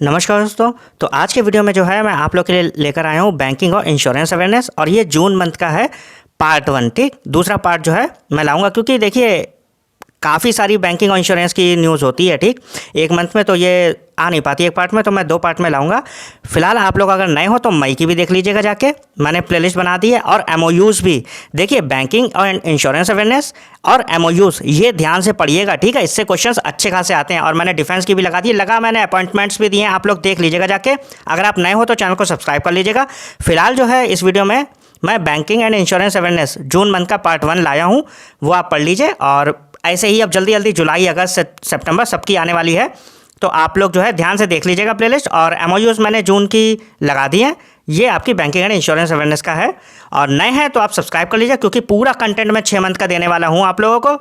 नमस्कार दोस्तों। तो आज के वीडियो में जो है मैं आप लोग के लिए लेकर आया हूँ बैंकिंग और इंश्योरेंस अवेयरनेस, और ये जून मंथ का है पार्ट 1। ठीक, दूसरा पार्ट जो है मैं लाऊंगा, क्योंकि देखिए काफ़ी सारी बैंकिंग और इंश्योरेंस की न्यूज़ होती है। ठीक, एक मंथ में तो ये आ नहीं पाती एक पार्ट में, तो मैं 2 पार्ट में लाऊंगा। फिलहाल आप लोग अगर नए हो तो मई की भी देख लीजिएगा जाके, मैंने प्लेलिस्ट बना दी है। और एमओयूज़ भी देखिए, बैंकिंग और इंश्योरेंस अवेयरनेस और एमओयूज़ ये ध्यान से पढ़िएगा। ठीक है, इससे क्वेश्चंस अच्छे खासे आते हैं। और मैंने डिफेंस की भी लगा दी, मैंने अपॉइंटमेंट्स भी दिए हैं, आप लोग देख लीजिएगा जाके। अगर आप नए हो तो चैनल को सब्सक्राइब कर लीजिएगा। फिलहाल जो है इस वीडियो में मैं banking and insurance awareness June month का पार्ट 1 लाया हूँ, वो आप पढ़ लीजिए। और ऐसे ही अब जल्दी जल्दी जुलाई, अगस्त, सितंबर सबकी आने वाली है, तो आप लोग जो है ध्यान से देख लीजिएगा प्लेलिस्ट। और एमओयूज़ मैंने जून की लगा दी है, ये आपकी बैंकिंग एंड इंश्योरेंस अवेयरनेस का है। और नए हैं तो आप सब्सक्राइब कर लीजिए, क्योंकि पूरा कंटेंट मैं 6 मंथ का देने वाला हूँ आप लोगों को।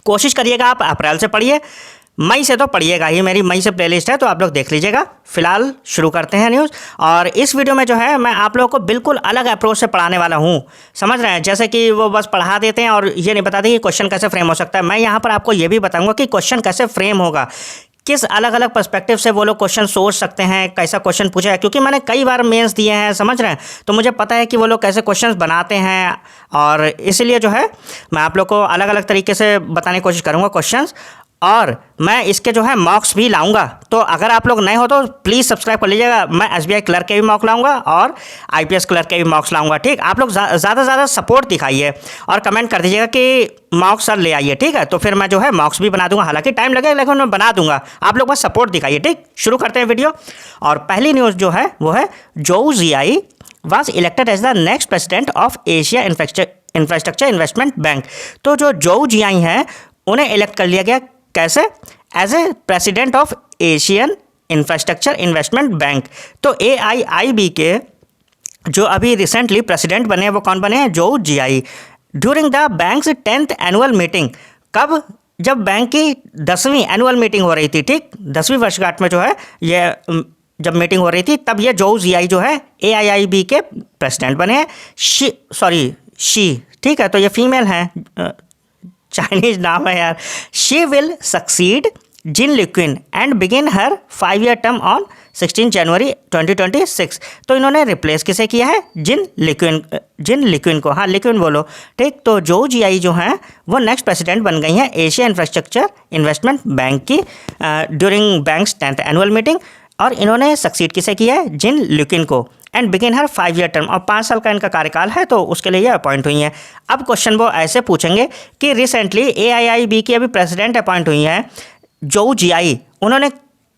कोशिश करिएगा आप अप्रैल से पढ़िए, मई से तो पढ़िएगा ही, मेरी मई से प्लेलिस्ट है, तो आप लोग देख लीजिएगा। फिलहाल शुरू करते हैं न्यूज़। और इस वीडियो में जो है मैं आप लोगों को बिल्कुल अलग अप्रोच से पढ़ाने वाला हूँ, समझ रहे हैं। जैसे कि वो बस पढ़ा देते हैं और ये नहीं बताते कि क्वेश्चन कैसे फ्रेम हो सकता है। मैं यहाँ पर आपको ये भी बताऊँगा कि क्वेश्चन कैसे फ्रेम होगा, किस अलग अलग पर्सपेक्टिव से वो लोग क्वेश्चन सोच सकते हैं, कैसा क्वेश्चन पूछा है। क्योंकि मैंने कई बार मेंस दिए हैं, समझ रहे हैं, तो मुझे पता है कि वो लोग कैसे क्वेश्चंस बनाते हैं। और इसीलिए जो है मैं आप लोग को अलग अलग तरीके से बताने की कोशिश करूँगा क्वेश्चंस। और मैं इसके जो है मॉक्स भी लाऊंगा, तो अगर आप लोग नए हो तो प्लीज़ सब्सक्राइब कर लीजिएगा। मैं एसबीआई क्लर्क के भी मॉक लाऊंगा और आईपीएस क्लर्क के भी मॉक्स लाऊंगा। ठीक, आप लोग ज़्यादा से ज़्यादा सपोर्ट दिखाइए और कमेंट कर दीजिएगा कि मॉक्स सर ले आइए। ठीक है, तो फिर मैं जो है मॉक्स भी बना दूंगा, हालांकि टाइम लगेगा लेकिन मैं बना दूंगा। आप लोग बस सपोर्ट दिखाइए। ठीक, शुरू करते हैं वीडियो। और पहली न्यूज़ जो है वो है Zou Jiayi was elected as the next president of Asia Infrastructure Investment Bank. तो जो जोउ जियाई हैं उन्हें इलेक्ट कर लिया गया, कैसे? As a president of Asian Infrastructure Investment Bank. तो AIIB के जो अभी रिसेंटली प्रेसिडेंट बने हैं वो कौन बने हैं? Zou Jiayi. During the bank's 10th annual meeting, कब? जब बैंक की 10वीं एनुअल मीटिंग हो रही थी। ठीक, 10वीं वर्षगांठ में जो है ये जब मीटिंग हो रही थी, तब ये जोउ जियाई जो है AIIB के प्रेसिडेंट बने हैं। शी, ठीक है, तो ये फीमेल हैं, चाइनीज नाम है यार। She will succeed Jin Liqun and begin her 5-year term on 16 January 2026। तो इन्होंने रिप्लेस किसे किया है? जिन लिक्विन को। हाँ, लिक्विन बोलो। ठीक, तो जोउ जियाई जो हैं वो नेक्स्ट प्रेसिडेंट बन गई हैं एशिया इंफ्रास्ट्रक्चर इन्वेस्टमेंट बैंक की during banks 10th annual meeting. और इन्होंने सक्सीड किसे किया है? जिन लिक्विन को। And begin her 5-year term, और 5 साल का इनका कार्यकाल है, तो उसके लिए ये अपॉइंट हुई हैं। अब क्वेश्चन वो ऐसे पूछेंगे कि रिसेंटली AIIB की अभी प्रेसिडेंट अपॉइंट हुई हैं जोउ जियाई, उन्होंने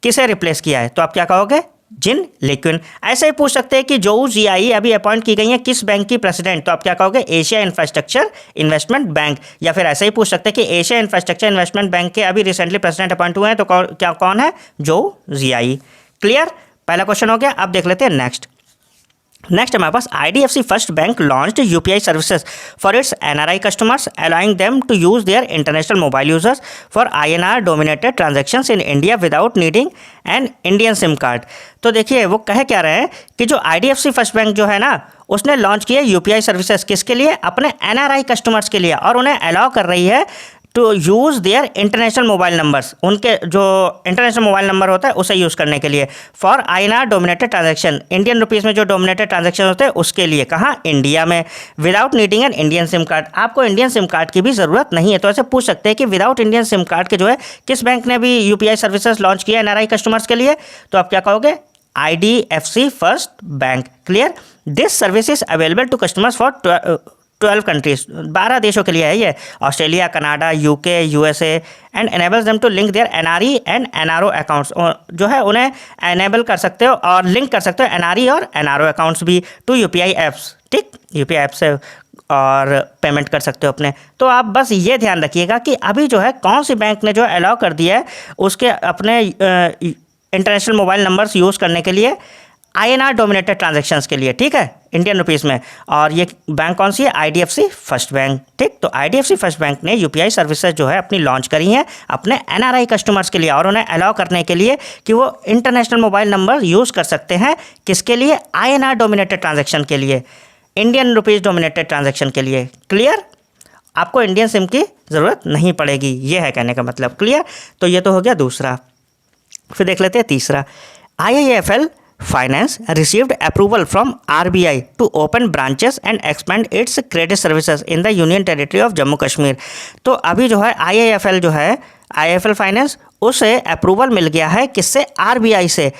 किसे रिप्लेस किया है? तो आप क्या कहोगे? जिन लिक्विन। ऐसे ही पूछ सकते हैं कि जोउ जियाई अभी अपॉइंट की गई हैं किस बैंक की प्रेसिडेंट, तो आप क्या कहोगे? Asia Infrastructure Investment bank. या फिर ऐसे ही पूछ सकते हैं कि एशिया इंफ्रास्ट्रक्चर इन्वेस्टमेंट बैंक के अभी रिसेंटली प्रेसिडेंट अपॉइंट हुए हैं, तो कौन है? जोउ जियाई। क्लियर, पहला क्वेश्चन हो गया। अब देख लेते हैं नेक्स्ट हमारे पास IDFC First Bank launched UPI services for its NRI customers, allowing them to use their international mobile users for INR dominated transactions in India without needing an Indian SIM card. तो देखिए वो कह क्या रहे हैं कि जो IDFC फर्स्ट बैंक जो है ना, उसने लॉन्च किया UPI सर्विसेज किसके लिए? अपने NRI कस्टमर्स के लिए, और उन्हें अलाउ कर रही है to use their international mobile numbers, उनके जो इंटरनेशनल मोबाइल नंबर होता है उसे यूज़ करने के लिए, for INR dominated transaction, Indian rupees में जो डोमिनेटेड ट्रांजैक्शन होते हैं उसके लिए। कहाँ? इंडिया में। Without needing an Indian SIM card, आपको इंडियन सिम कार्ड की भी ज़रूरत नहीं है। तो ऐसे पूछ सकते हैं कि विदाउट इंडियन सिम कार्ड के जो है किस बैंक ने भी UPI सर्विसेज लॉन्च किया NRI कस्टमर्स के लिए, तो आप क्या कहोगे? IDFC First Bank. Clear, this service is available to customers for 12 countries, 12 देशों के लिए है ये, Australia, Canada, UK, USA, and enables them to link their NRE and NRO accounts. जो है उन्हें एनेबल कर सकते हो और लिंक कर सकते हो NRE और NRO अकाउंट्स भी टू UPI ऐप्स। ठीक, UPI ऐप से और पेमेंट कर सकते हो अपने। तो आप बस ये ध्यान रखिएगा कि अभी जो है कौन सी बैंक ने जो अलाउ कर दिया है उसके अपने इंटरनेशनल मोबाइल नंबर्स यूज़ करने के लिए INR डोमिनेटेड ट्रांजैक्शंस के लिए। ठीक है, इंडियन रुपीज़ में। और ये बैंक कौन सी है? IDFC First bank. ठीक, तो IDFC फर्स्ट बैंक ने UPI सर्विसेज जो है अपनी लॉन्च करी हैं अपने NRI कस्टमर्स के लिए, और उन्हें अलाउ करने के लिए कि वो इंटरनेशनल मोबाइल नंबर यूज़ कर सकते हैं किसके लिए? INR डोमिनेटेड ट्रांजैक्शन के लिए, इंडियन रुपीज़ डोमिनेटेड ट्रांजैक्शन के लिए। क्लियर, आपको इंडियन सिम की ज़रूरत नहीं पड़ेगी, ये है कहने का मतलब। क्लियर, तो ये तो हो गया दूसरा। फिर देख लेते हैं तीसरा। IIFL Finance received approval from RBI to open branches and expand its credit services in the Union Territory of Jammu Kashmir। तो अभी जो है IIFL जो है IIFL फाइनेंस उसे अप्रूवल मिल गया है किससे? RBI से।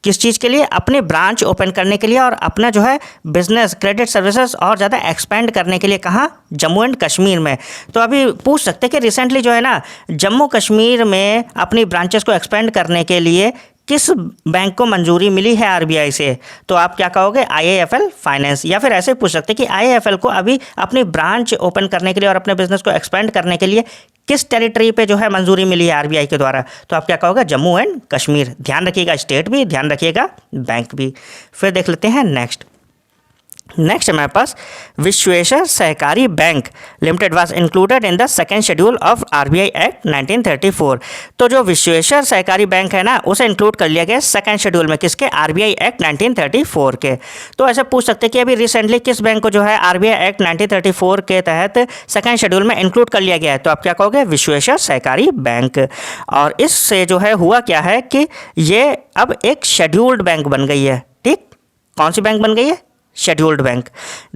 किस चीज़ के लिए? अपने ब्रांच ओपन करने के लिए और अपना जो है बिजनेस क्रेडिट सर्विसेज और ज़्यादा एक्सपेंड करने के लिए। कहाँ? जम्मू एंड कश्मीर में। तो अभी पूछ सकते हैं कि रिसेंटली जो है ना जम्मू कश्मीर में अपनी ब्रांचेस को एक्सपेंड करने के लिए किस बैंक को मंजूरी मिली है आरबीआई से? तो आप क्या कहोगे? IIFL finance. या फिर ऐसे पूछ सकते हैं कि आईआईएफएल को अभी अपनी ब्रांच ओपन करने के लिए और अपने बिजनेस को एक्सपेंड करने के लिए किस टेरिटरी पे जो है मंजूरी मिली है आरबीआई के द्वारा? तो आप क्या कहोगे? जम्मू एंड कश्मीर। ध्यान रखिएगा स्टेट भी, ध्यान रखिएगा बैंक भी। फिर देख लेते हैं नेक्स्ट हमारे पास विश्वेश्वर सहकारी bank limited was included in the second schedule of RBI act 1934। तो जो विश्वेश्वर सहकारी बैंक है ना उसे इंक्लूड कर लिया गया सेकेंड शेड्यूल में। किसके? आरबीआई एक्ट 1934 के। तो ऐसे पूछ सकते हैं कि अभी रिसेंटली किस बैंक को जो है आरबीआई एक्ट 1934 के तहत सेकेंड शेड्यूल में इंक्लूड कर लिया गया है? तो आप क्या कहोगे? विश्वेश्वर सहकारी बैंक। और इससे जो है हुआ क्या है कि ये अब एक शेड्यूल्ड बैंक बन गई है। ठीक, कौन सी बैंक बन गई है? Scheduled bank.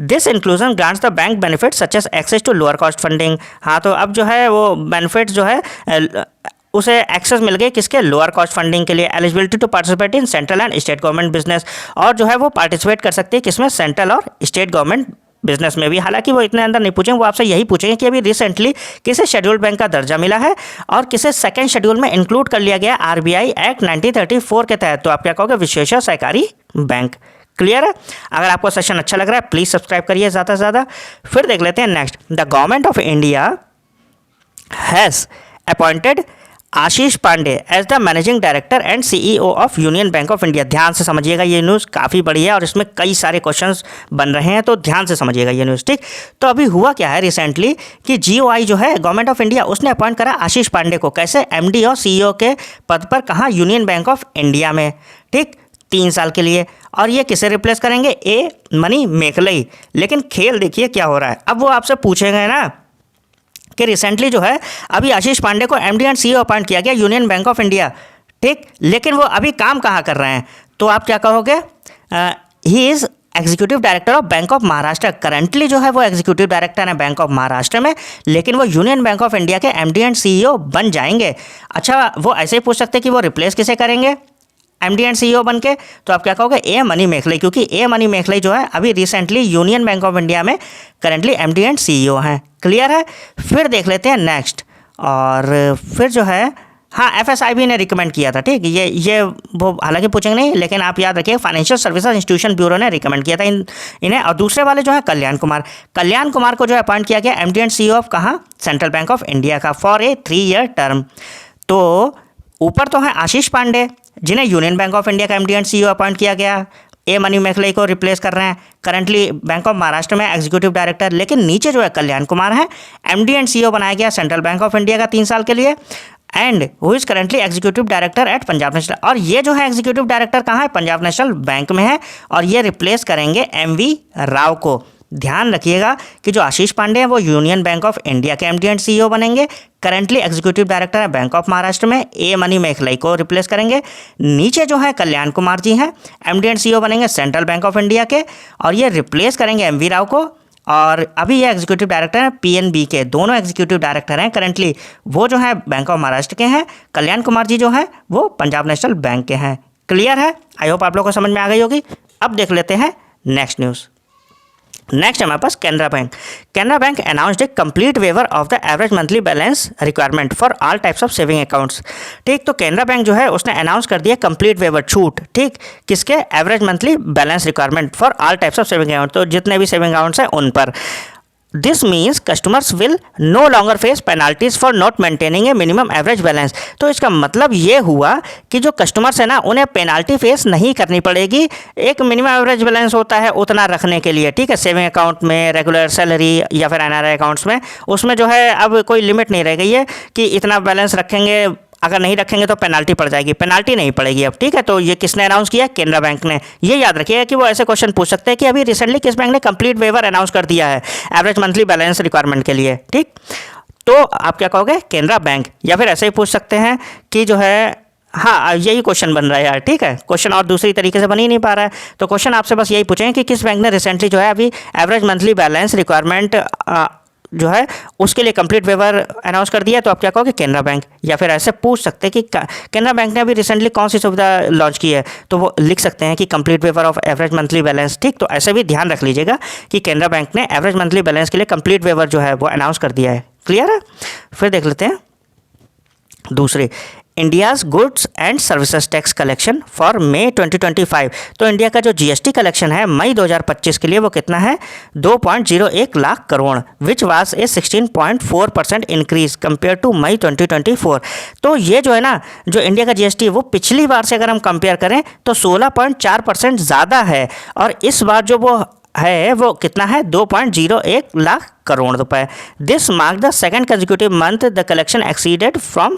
This inclusion grants the bank benefit such as access to lower cost funding. हाँ, तो अब जो है वो बेनिफिट जो है उसे एक्सेस मिल गई किसके? लोअर कॉस्ट फंडिंग के लिए। Eligibility to participate in central and state government business, और जो है वो पार्टिसिपेट कर सकती है किसमें? सेंट्रल और स्टेट गवर्नमेंट बिजनेस में भी। हालांकि वो इतने अंदर नहीं पूछेंगे, वो आपसे यही पूछेंगे कि अभी रिसेंटली किसे शेड्यूल्ड बैंक का दर्जा मिला है और किसे सेकंड शेड्यूल में इंक्लूड कर लिया गया आरबीआई एक्ट 1934 के तहत। तो आप क्या कहोगे? विश्वेश्वर सहकारी बैंक। क्लियर है? अगर आपको सेशन अच्छा लग रहा है प्लीज़ सब्सक्राइब करिए ज़्यादा से ज़्यादा। फिर देख लेते हैं next. The government of India has appointed Ashish Pandey as the managing director and CEO of Union Bank of India. ध्यान से समझिएगा, ये न्यूज़ काफ़ी बड़ी है और इसमें कई सारे क्वेश्चंस बन रहे हैं, तो ध्यान से समझिएगा ये न्यूज़। ठीक, तो अभी हुआ क्या है रिसेंटली कि जीओआई जो है गवर्नमेंट ऑफ इंडिया उसने अपॉइंट करा आशीष पांडे को। कैसे? एमडी और सीईओ के पद पर। कहाँ? यूनियन बैंक ऑफ इंडिया में। ठीक, 3 साल के लिए। और ये किसे रिप्लेस करेंगे? A money मेघलई। लेकिन खेल देखिए क्या हो रहा है। अब वो आपसे पूछेंगे ना कि रिसेंटली जो है अभी आशीष पांडे को एमडी एंड सीईओ अपॉइंट किया गया यूनियन बैंक ऑफ इंडिया। ठीक, लेकिन वो अभी काम कहाँ कर रहे हैं? तो आप क्या कहोगे? He is executive director of bank of Maharashtra. Currently जो है वो एग्जीक्यूटिव डायरेक्टर है बैंक ऑफ महाराष्ट्र में, लेकिन वो यूनियन बैंक ऑफ इंडिया के एमडी एंड सीईओ बन जाएंगे। अच्छा, वो ऐसे ही पूछ सकते हैं कि वो रिप्लेस किसे करेंगे एमडी एंड सीईओ बन के? तो आप क्या कहोगे? ए मनी मेघलई, क्योंकि ए मनी मेघलई जो है अभी recently union Bank of India में करंटली एमडी एंड सीईओ हैं। क्लियर है? फिर देख लेते हैं नेक्स्ट। और फिर जो है हाँ, एफएसआईबी ने रिकमेंड किया था। ठीक, ये वो हालांकि पूछेंगे नहीं, लेकिन आप याद रखिए फाइनेंशियल सर्विसेज इंस्टीट्यूशन ब्यूरो ने रिकमेंड किया था इन्हें। और दूसरे वाले जो है कल्याण कुमार को जो है अपॉइंट किया गया एमडी एंड सीईओ ऑफ कहाँ? सेंट्रल बैंक ऑफ इंडिया का, फॉर ए 3 ईयर टर्म। तो ऊपर तो है आशीष पांडे जिन्हें यूनियन बैंक ऑफ इंडिया का एमडी एंड सीईओ अपॉइंट किया गया, ए मनी मेघलई को रिप्लेस कर रहे हैं करंटली बैंक ऑफ महाराष्ट्र में एग्जीक्यूटिव डायरेक्टर। लेकिन नीचे जो है कल्याण कुमार है, एमडी एंड सीईओ बनाया गया सेंट्रल बैंक ऑफ इंडिया का 3 साल के लिए, and who is currently executive director at Punjab national. और ये जो है एग्जीक्यूटिव डायरेक्टर कहाँ है? पंजाब नेशनल बैंक में है, और ये रिप्लेस करेंगे एमवी राव को। ध्यान रखिएगा कि जो आशीष पांडे हैं वो यूनियन बैंक ऑफ इंडिया के एमडी एंड सीईओ बनेंगे, करंटली एग्जीक्यूटिव डायरेक्टर है बैंक ऑफ महाराष्ट्र में, ए मनी मेघलई को रिप्लेस करेंगे। नीचे जो है कल्याण कुमार जी हैं, एमडी एंड सीईओ बनेंगे सेंट्रल बैंक ऑफ इंडिया के, और ये रिप्लेस करेंगे एमवी राव को। और अभी ये एग्जीक्यूटिव डायरेक्टर हैं पीएनबी के, दोनों एग्जीक्यूटिव डायरेक्टर हैं करंटली, वो जो है बैंक ऑफ महाराष्ट्र के हैं, कल्याण कुमार जी जो हैं वो पंजाब नेशनल बैंक के हैं। क्लियर है? आई होप आप लोग को समझ में आ गई होगी। अब देख लेते हैं नेक्स्ट न्यूज़। नेक्स्ट हमारे पास Canara Bank announced a complete waiver of the average monthly balance requirement for all types of saving accounts. ठीक, तो कैनरा बैंक जो है उसने अनाउंस कर दिया कंप्लीट वेवर, छूट। ठीक, किसके? Average monthly balance requirement for all types of saving account, तो जितने भी सेविंग अकाउंट्स हैं उन पर। This means customers will no longer face penalties for not maintaining a minimum average balance. तो इसका मतलब ये हुआ कि जो कस्टमर्स है ना उन्हें पेनाल्टी फेस नहीं करनी पड़ेगी। एक मिनिमम एवरेज बैलेंस होता है उतना रखने के लिए, ठीक है, सेविंग अकाउंट में, रेगुलर सैलरी या फिर एनआरआई अकाउंट्स में, उसमें जो है अब कोई लिमिट नहीं रह गई है कि इतना बैलेंस रखेंगे, अगर नहीं रखेंगे तो पेनाल्टी पड़ जाएगी। पेनाल्टी नहीं पड़ेगी अब। ठीक है, तो ये किसने अनाउंस किया? केनरा बैंक ने। ये याद रखिएगा कि वो ऐसे क्वेश्चन पूछ सकते हैं कि अभी रिसेंटली किस बैंक ने कंप्लीट वेवर अनाउंस कर दिया है एवरेज मंथली बैलेंस रिक्वायरमेंट के लिए। ठीक, तो आप क्या कहोगे? केनरा बैंक। या फिर ऐसे ही पूछ सकते हैं कि जो है हाँ, यही क्वेश्चन बन रहा है यार, ठीक है। क्वेश्चन और दूसरी तरीके से बन ही नहीं पा रहा है। तो क्वेश्चन आपसे बस यही पूछें कि किस बैंक ने रिसेंटली जो है अभी एवरेज मंथली बैलेंस रिक्वायरमेंट जो है उसके लिए कंप्लीट वेवर अनाउंस कर दिया। तो आप क्या कहोगे? केनरा बैंक। या फिर ऐसे पूछ सकते हैं कि केनरा बैंक ने अभी रिसेंटली कौन सी सुविधा लॉन्च की है, तो वो लिख सकते हैं कि complete waiver of average monthly balance, ठीक। तो ऐसे भी ध्यान रख लीजिएगा कि केनरा बैंक ने एवरेज मंथली बैलेंस के लिए कंप्लीट वेवर जो है वो अनाउंस कर दिया है। क्लियर है? फिर देख लेते हैं दूसरे, India's goods and services tax collection for May 2025। तो इंडिया का जो जीएसटी कलेक्शन है मई 2025 के लिए वो कितना है? 2.01 lakh crore, which was a 16.4% increase compared to May 2024। तो ये जो है ना, जो इंडिया का जीएसटी वो पिछली बार से अगर हम कंपेयर करें तो 16.4% ज़्यादा है, और इस बार जो वो है वो कितना है? 2.01 लाख करोड़ रुपए। This mark the second consecutive month the collection exceeded from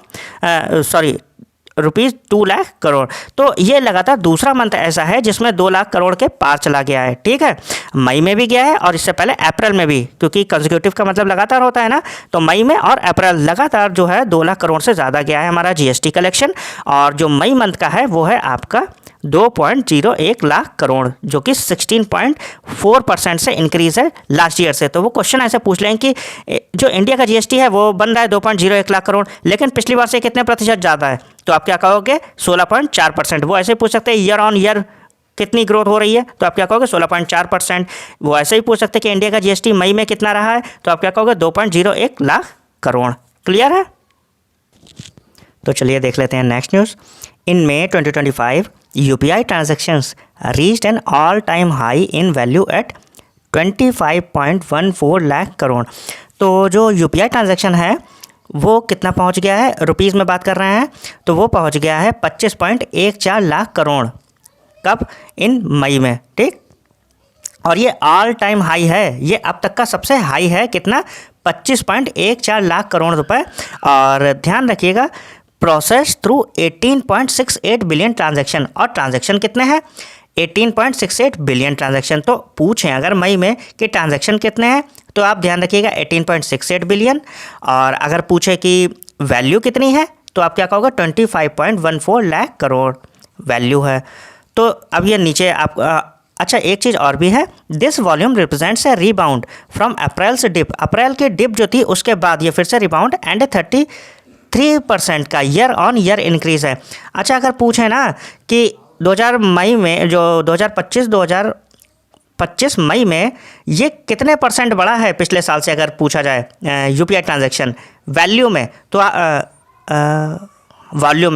rupees 2 lakh crore. तो ये लगातार दूसरा मंथ ऐसा है जिसमें 2 लाख करोड़ के पार चला गया है, ठीक है। मई में भी गया है और इससे पहले अप्रैल में भी, क्योंकि कंसेक्यूटिव का मतलब लगातार होता है ना, तो मई में और अप्रैल लगातार जो है 2 लाख करोड़ से ज़्यादा गया है हमारा जीएसटी कलेक्शन। और जो मई मंथ का है वो है आपका 2.01 लाख करोड़, जो कि 16.4% से इंक्रीज़ है लास्ट ईयर से। तो वो क्वेश्चन ऐसे पूछ लें कि जो इंडिया का जीएसटी है वो बन रहा है 2.01 लाख करोड़, लेकिन पिछली बार से कितने प्रतिशत ज़्यादा है? तो आप क्या कहोगे? 16.4%। वो ऐसे पूछ सकते हैं ईयर ऑन ईयर कितनी ग्रोथ हो रही है, तो आप क्या कहोगे? 16.4%। वो ऐसे ही पूछ सकते हैं कि इंडिया का जीएसटी मई में कितना रहा है, तो आप क्या कहोगे? 2.01 लाख करोड़। क्लियर है? तो चलिए देख लेते हैं next news. In May 2025 UPI transactions reached an all-time high in value at 25.14 lakh crore. तो जो UPI ट्रांजैक्शन है वो कितना पहुंच गया है? रुपीज़ में बात कर रहे हैं तो वो पहुंच गया है 25.14 लाख करोड़। कब? इन मई में, ठीक। और ये ऑल टाइम हाई है, ये अब तक का सबसे हाई है। कितना? 25.14 लाख करोड़ रुपए। और ध्यान रखिएगा, प्रोसेस थ्रू 18.68 बिलियन ट्रांजैक्शन। और ट्रांजैक्शन कितने हैं? 18.68 बिलियन ट्रांजैक्शन। तो पूछें अगर मई में कि ट्रांजैक्शन कितने हैं, तो आप ध्यान रखिएगा 18.68 बिलियन। और अगर पूछे कि वैल्यू कितनी है, तो आप क्या कहोगे? 25.14 लाख करोड़ वैल्यू है। तो अब ये नीचे आप अच्छा एक चीज़ और भी है, this volume represents A rebound from April से डिप। अप्रैल की डिप जो थी उसके बाद ये फिर से रिबाउंड एंड 33% का ईयर ऑन ईयर इंक्रीज़ है। अच्छा अगर पूछे ना कि 2000 मई में जो 2025 मई में ये कितने परसेंट बढ़ा है पिछले साल से, अगर पूछा जाए यूपीआई ट्रांजैक्शन वैल्यू में, तो वॉल्यूम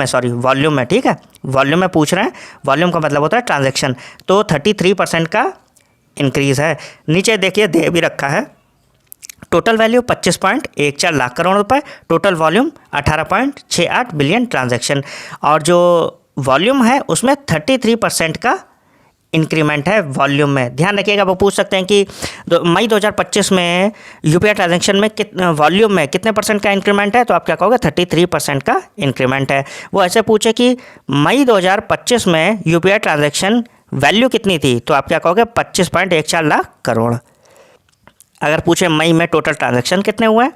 में, ठीक है, वॉल्यूम में पूछ रहे हैं। वॉल्यूम का मतलब होता है ट्रांजैक्शन। तो 33% का इंक्रीज़ है। नीचे देखिए दे भी रखा है, टोटल वैल्यू 25.14 लाख करोड़ रुपए, टोटल वॉल्यूम 18.68 बिलियन ट्रांजैक्शन। और जो वॉल्यूम है उसमें 33% का इंक्रीमेंट है वॉल्यूम में। ध्यान रखिएगा, वो पूछ सकते हैं कि मई 2025 में यूपीआई ट्रांजैक्शन में वॉल्यूम में कितने परसेंट का इंक्रीमेंट है, तो आप क्या कहोगे? 33% का इंक्रीमेंट है। वो ऐसे पूछे कि मई 2025 में यूपीआई ट्रांजैक्शन वैल्यू कितनी थी, तो आप क्या कहोगे? 25.14 लाख करोड़। अगर पूछे मई में टोटल ट्रांजैक्शन कितने हुए,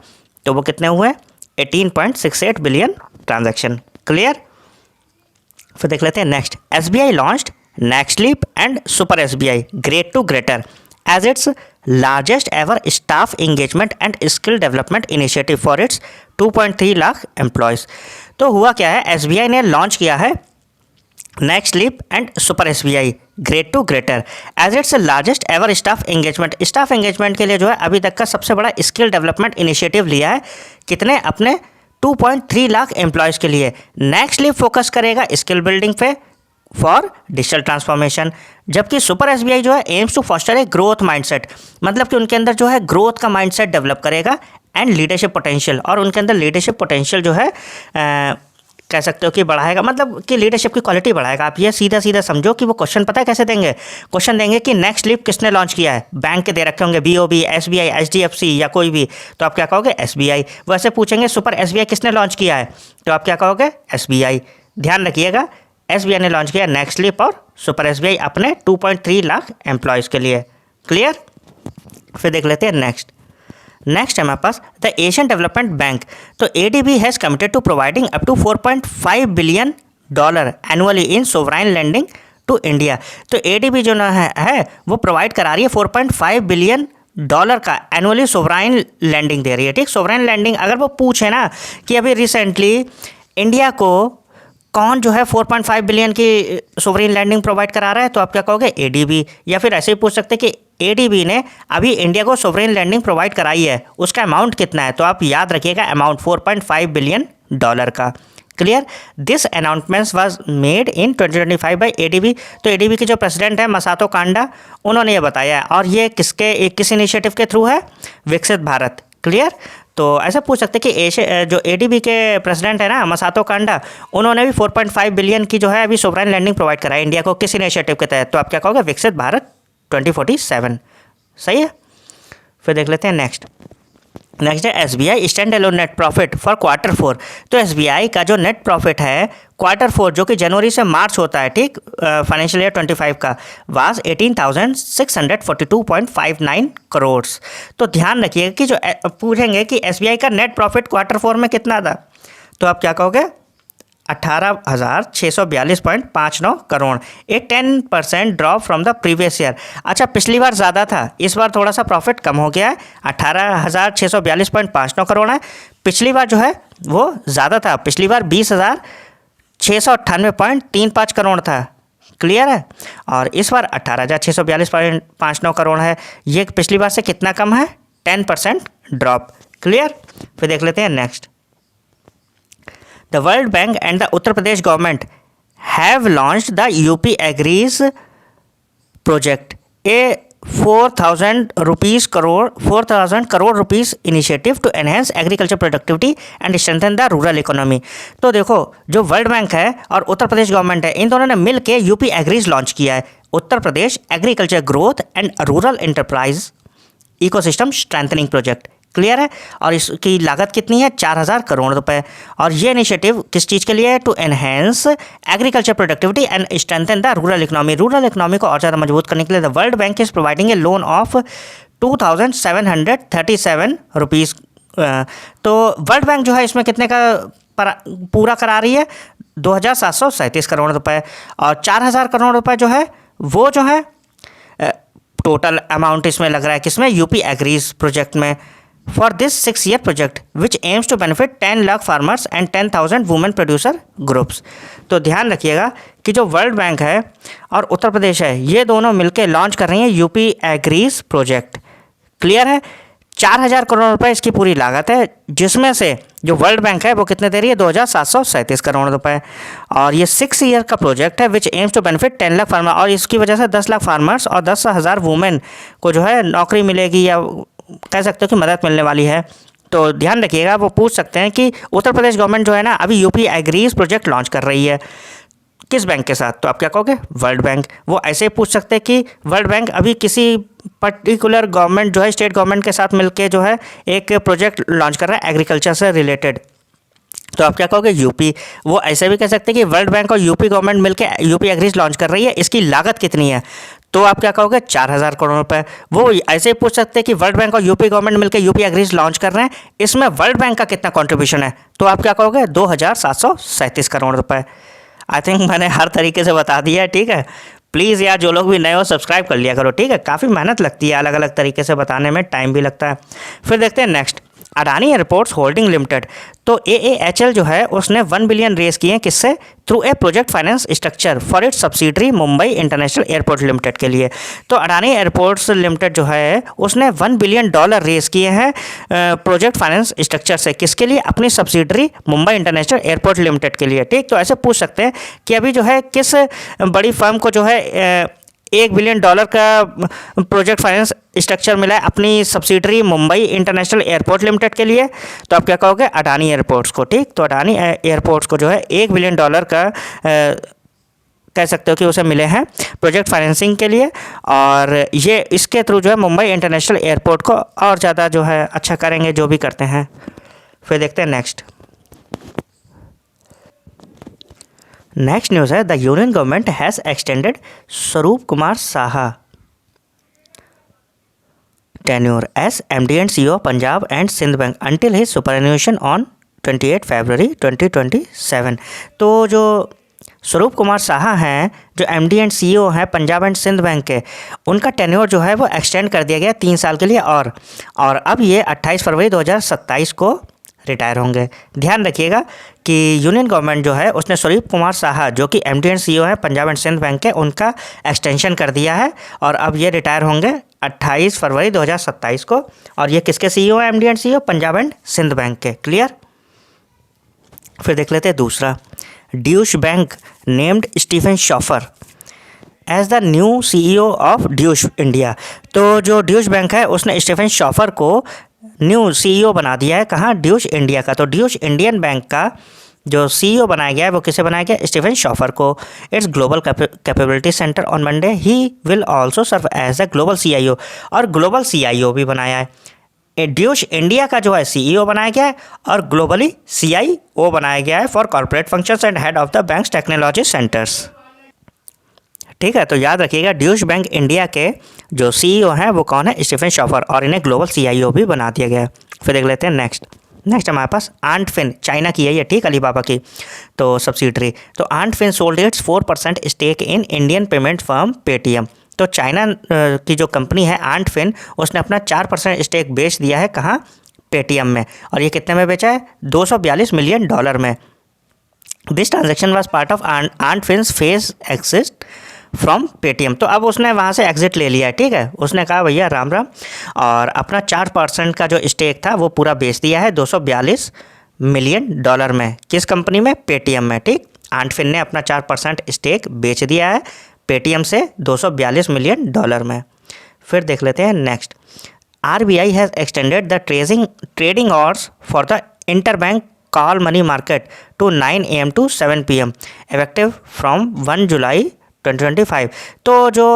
तो वो कितने हुए? 18.68 बिलियन ट्रांजैक्शन। क्लियर? फिर देख लेते हैं next. SBI launched Next Leap and Super SBI great to greater as its largest ever staff engagement and skill development initiative for its 2.3 lakh employees. तो हुआ क्या है, SBI ने लॉन्च किया है Next Leap and Super SBI great to greater as its largest ever staff engagement. Staff engagement के लिए जो है अभी तक का सबसे बड़ा स्किल डेवलपमेंट इनिशिएटिव लिया है। कितने? अपने 2.3 लाख एम्प्लॉयज़ के लिए। नेक्स्ट लीप फोकस करेगा स्किल बिल्डिंग पे फॉर डिजिटल ट्रांसफॉर्मेशन, जबकि सुपर SBI जो है aims to foster a growth mindset, मतलब कि उनके अंदर जो है ग्रोथ का माइंडसेट डेवलप करेगा एंड लीडरशिप पोटेंशियल। और उनके अंदर लीडरशिप पोटेंशियल जो है कह सकते हो कि बढ़ाएगा, मतलब कि लीडरशिप की क्वालिटी बढ़ाएगा। आप ये सीधा सीधा समझो कि वो क्वेश्चन पता है कैसे देंगे? क्वेश्चन देंगे कि नेक्स्ट लीप किसने लॉन्च किया है, बैंक के दे रखे होंगे BOB, SBI, HDFC या कोई भी, तो आप क्या कहोगे? SBI। वैसे पूछेंगे सुपर SBI किसने लॉन्च किया है, तो आप क्या कहोगे? SBI। ध्यान रखिएगा, SBI ने लॉन्च किया नेक्स्ट लीप और सुपर SBI अपने 2.3 लाख एम्प्लॉयज़ के लिए। क्लियर? फिर देख लेते हैं नेक्स्ट है हमारे पास द एशियन डेवलपमेंट बैंक। तो ADB has committed to providing up to 4.5 billion dollar annually in sovereign lending to India. तो एडीबी जो है वो प्रोवाइड करा रही है 4.5 बिलियन डॉलर का एनुअली सोवराइन लैंडिंग दे रही है। ठीक, सोवराइन लैंडिंग अगर वो पूछे ना कि अभी रिसेंटली इंडिया को कौन जो है 4.5 बिलियन की सोवरेन लैंडिंग प्रोवाइड करा रहा है, तो आप क्या कहोगे एडीबी। या फिर ऐसे ही पूछ सकते हैं कि एडीबी ने अभी इंडिया को सोवरेन लैंडिंग प्रोवाइड कराई है, उसका अमाउंट कितना है, तो आप याद रखिएगा अमाउंट 4.5 बिलियन डॉलर का। Clear. This announcement was made in 2025 by ADB. तो एडीबी के जो प्रेसिडेंट है मसातो कांडा, उन्होंने ये बताया है। और ये किस इनिशिएटिव के थ्रू है, विकसित भारत। क्लियर। तो ऐसा पूछ सकते हैं कि जो एडीबी के प्रेसिडेंट है ना मसातो कांडा, उन्होंने भी 4.5 बिलियन की जो है अभी सोवरेन लैंडिंग प्रोवाइड करा है इंडिया को, किस इनिशिएटिव के तहत, तो आप क्या कहोगे विकसित भारत 2047। सही है। फिर देख लेते हैं नेक्स्ट है SBI stand alone net profit for Q4। तो एसबीआई का जो नेट प्रॉफिट है Q4 जो कि जनवरी से मार्च होता है, ठीक, फाइनेंशियल ईयर 25 का, वाज 18,642.59 करोड़। तो ध्यान रखिएगा कि जो पूछेंगे कि एसबीआई का नेट प्रॉफिट Q4 में कितना था, तो आप क्या कहोगे 18,642.59 करोड़। एक 10% drop from the previous year. अच्छा, पिछली बार ज़्यादा था, इस बार थोड़ा सा प्रॉफिट कम हो गया है, 18,642.59 करोड़ है। पिछली बार जो है वो ज़्यादा था, पिछली बार 20,698.35 करोड़ था। क्लियर है। और इस बार 18,642.59 करोड़ है। ये पिछली बार से कितना कम है, 10% ड्रॉप। क्लियर। फिर देख लेते हैं next. The World Bank and the Uttar Pradesh government have launched the UP Agris project, a 4,000 crore rupees initiative to enhance agriculture productivity and strengthen the rural economy। तो देखो, जो वर्ल्ड बैंक है और Uttar Pradesh government है, इन दोनों ने मिल के UP agrees launch किया है, Uttar Pradesh agriculture growth and rural enterprise ecosystem strengthening project. Clear है। और इसकी लागत कितनी है, 4,000 करोड़ रुपए। और ये इनिशिएटिव किस चीज़ के लिए है, to enhance agriculture productivity and strengthen the rural economy. Rural economy को और ज़्यादा मजबूत करने के लिए the World Bank is providing a loan of 2,737 rupees. तो वर्ल्ड बैंक जो है इसमें कितने का पूरा करा रही है, 2,737 करोड़ रुपए। और 4,000 करोड़ रुपए जो है वो जो है टोटल अमाउंट इसमें लग रहा है किसमें, यूपी एग्रीज प्रोजेक्ट में। For this 6-year project which aims to benefit 10 lakh farmers and 10,000 women producer groups. तो ध्यान रखिएगा कि जो वर्ल्ड बैंक है और उत्तर प्रदेश है, ये दोनों मिलकर लॉन्च कर रही हैं यूपी एग्रीज प्रोजेक्ट। क्लियर है। 4,000 करोड़ रुपए इसकी पूरी लागत है, जिसमें से जो वर्ल्ड बैंक है वो कितने दे रही है, 2,737 करोड़ रुपए। और ये 6 ईयर का प्रोजेक्ट है which aims to benefit 10 lakh farmer, और इसकी वजह से 10 लाख फार्मर्स और 10,000 वुमेन को जो है नौकरी मिलेगी, या कह सकते हो कि मदद मिलने वाली है। तो ध्यान रखिएगा, वो पूछ सकते हैं कि उत्तर प्रदेश गवर्नमेंट जो है ना अभी यूपी एग्रीज प्रोजेक्ट लॉन्च कर रही है, किस बैंक के साथ, तो आप क्या कहोगे वर्ल्ड बैंक। वो ऐसे ही पूछ सकते हैं कि वर्ल्ड बैंक अभी किसी पर्टिकुलर गवर्नमेंट जो है स्टेट गवर्नमेंट के साथ मिलके जो है एक प्रोजेक्ट लॉन्च कर रहा है एग्रीकल्चर से रिलेटेड, तो आप क्या कहोगे यूपी। वो ऐसे भी कह सकते हैं कि वर्ल्ड बैंक और यूपी गवर्नमेंट मिलके यूपी एग्रीज लॉन्च कर रही है, इसकी लागत कितनी है, तो आप क्या कहोगे 4,000 करोड़ रुपए। वो ऐसे ही पूछ सकते हैं कि वर्ल्ड बैंक और यूपी गवर्नमेंट मिलकर यूपी एग्रीज लॉन्च कर रहे हैं, इसमें वर्ल्ड बैंक का कितना कंट्रीब्यूशन है, तो आप क्या कहोगे 2,737 करोड़ रुपए। आई थिंक मैंने हर तरीके से बता दिया है, ठीक है। प्लीज़ यार, जो लोग भी नए हो सब्सक्राइब कर लिया करो, ठीक है। काफ़ी मेहनत लगती है, अलग अलग तरीके से बताने में टाइम भी लगता है। फिर देखते हैं next, Adani airports holding limited. तो AAHL जो है उसने 1 बिलियन रेज किए हैं, किससे, through a project finance structure for its subsidiary Mumbai international airport limited के लिए। तो अडानी एयरपोर्ट्स लिमिटेड जो है उसने $1 बिलियन रेज किए हैं प्रोजेक्ट फाइनेंस स्ट्रक्चर से, किसके लिए, अपनी subsidiary Mumbai international airport limited के लिए, ठीक। तो ऐसे पूछ सकते हैं कि अभी जो है किस बड़ी फर्म को जो है $1 बिलियन का प्रोजेक्ट फाइनेंस स्ट्रक्चर मिला है अपनी subsidiary Mumbai international airport limited के लिए, तो आप क्या कहोगे अडानी एयरपोर्ट्स को, ठीक। तो अडानी एयरपोर्ट्स को जो है $1 बिलियन का कह सकते हो कि उसे मिले हैं प्रोजेक्ट फाइनेंसिंग के लिए, और ये इसके थ्रू जो है मुंबई इंटरनेशनल एयरपोर्ट को और ज़्यादा जो है अच्छा करेंगे, जो भी करते हैं। फिर देखते हैं नेक्स्ट न्यूज़ है, the union government has extended Swaroop Kumar Saha tenure as MD and CEO Punjab and Sind Bank until his superannuation on 28 February 2027। तो जो स्वरूप कुमार साहा हैं जो एमडी एंड सीईओ हैं पंजाब एंड सिंध बैंक के, उनका टेन्योर जो है वो एक्सटेंड कर दिया गया 3 साल के लिए और अब ये 28 फरवरी 2027 को रिटायर होंगे। ध्यान रखिएगा कि यूनियन गवर्नमेंट जो है उसने स्वरूप कुमार साहा जो कि एमडी एंड सीईओ हैं पंजाब एंड सिंध बैंक के, उनका एक्सटेंशन कर दिया है और अब ये रिटायर होंगे 28 फरवरी 2027 को। और ये किसके सीईओ हैं? MD and CEO Punjab and Sind Bank के। क्लियर। फिर देख लेते हैं दूसरा, Deutsche Bank named Stefan Schaefer as the new CEO of Deutsche India. तो जो ड्यूश बैंक है उसने स्टीफन शॉफर को न्यू सीईओ बना दिया है। कहाँ? ड्यूश इंडिया का। तो ड्यूश इंडियन बैंक का जो सीईओ बनाया गया है वो किसे बनाया गया? स्टीफन शॉफर को। Its global capability centre on Monday he will also serve as a global CIO, और ग्लोबल सीआईओ भी बनाया है। ड्यूश इंडिया का जो है सीईओ बनाया गया है और ग्लोबली सीआईओ बनाया गया है for corporate functions and head of the banks technology centres. ठीक है, तो याद रखिएगा ड्यूश बैंक इंडिया के जो सीईओ हैं वो कौन है? स्टीफन शॉफर, और इन्हें ग्लोबल सीआईओ भी बना दिया गया है। फिर देख लेते हैं नेक्स्ट हमारे पास आंट फिन, चाइना की है ये, ठीक, अलीबाबा की तो सब्सिडरी। तो Ant Fin sold its 4% stake in Indian payment firm Paytm. तो चाइना की जो कंपनी है आंट फिन, उसने अपना 4% स्टेक बेच दिया है। कहाँ? पेटीएम में। और ये कितने में बेचा है? $242 मिलियन में। This transaction was part of Ant Fin's phase exit from Paytm. तो अब उसने वहाँ से एग्जिट ले लिया है। ठीक है, उसने कहा भैया राम राम, और अपना 4% का जो स्टेक था वो पूरा बेच दिया है $242 मिलियन में। किस कंपनी में? पेटीएम में। ठीक, आंट फिन ने अपना 4% स्टेक बेच दिया है पेटीएम से $242 मिलियन में। फिर देख लेते हैं next, RBI has extended the trading hours for the interbank call money market to 9 AM to 7 PM effective from 1 July 2025। तो जो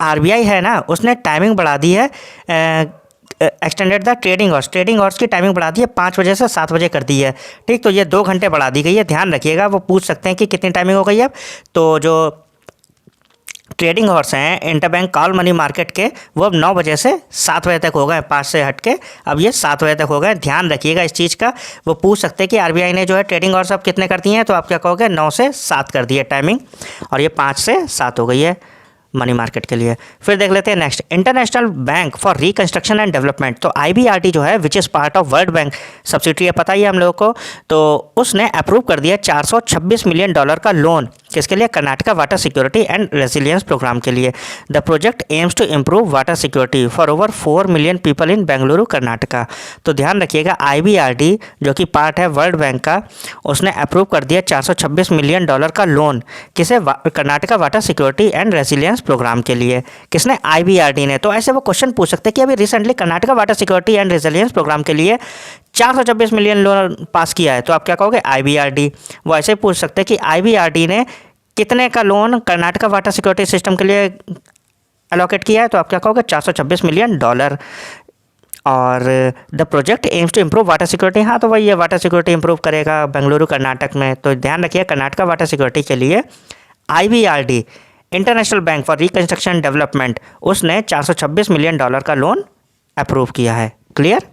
RBI है ना उसने टाइमिंग बढ़ा दी है, एक्सटेंडेड द ट्रेडिंग आवर्स की टाइमिंग बढ़ा दी है 5 बजे से 7 बजे कर दी है। ठीक, तो ये 2 घंटे बढ़ा दी गई है। ध्यान रखिएगा, वो पूछ सकते हैं कि कितनी टाइमिंग हो गई है। तो जो ट्रेडिंग आवर्स हैं इंटरबैंक कॉल मनी मार्केट के, वो अब 9 बजे से 7 बजे तक हो गए, 5 से हट के अब ये 7 बजे तक हो गए। ध्यान रखिएगा इस चीज़ का। वो पूछ सकते हैं कि RBI ने जो है ट्रेडिंग आवर्स अब कितने कर दिए हैं, तो आप क्या कहोगे? 9 से 7 कर दी है टाइमिंग, और ये 5 से 7 हो गई है मनी मार्केट के लिए। फिर देख लेते हैं next, international bank for reconstruction and development. तो IBRD जो है which is part of world bank subsidiary है, पता ही है हम लोगों को। तो उसने अप्रूव कर दिया $426 मिलियन का लोन, किसके लिए? Karnataka water security and resilience programme के लिए। The project aims to improve water security for over 4 million people in Bengaluru Karnataka. तो ध्यान रखिएगा, IBRD जो कि पार्ट है वर्ल्ड बैंक का, उसने अप्रूव कर दिया $426 मिलियन का लोन, किसे? Karnataka water security and resilience programme के लिए। किसने? IBRD ने। तो ऐसे वो क्वेश्चन पूछ सकते हैं कि अभी recently Karnataka water security and resilience programme के लिए 426 मिलियन लोन पास किया है, तो आप क्या कहोगे? IBRD। वो ऐसे पूछ सकते हैं कि IBRD ने कितने का loan Karnataka water security system के लिए एलोकेट किया है, तो आप क्या कहोगे? $426 मिलियन। और the project aims to improve water security, हाँ तो वही है, वाटर सिक्योरिटी इंप्रूव करेगा बेंगलुरु कर्नाटक में। तो ध्यान रखिए, कर्नाटका वाटर सिक्योरिटी के लिए IBRD international bank for reconstruction development, उसने $426 मिलियन का लोन अप्रूव किया है। क्लियर।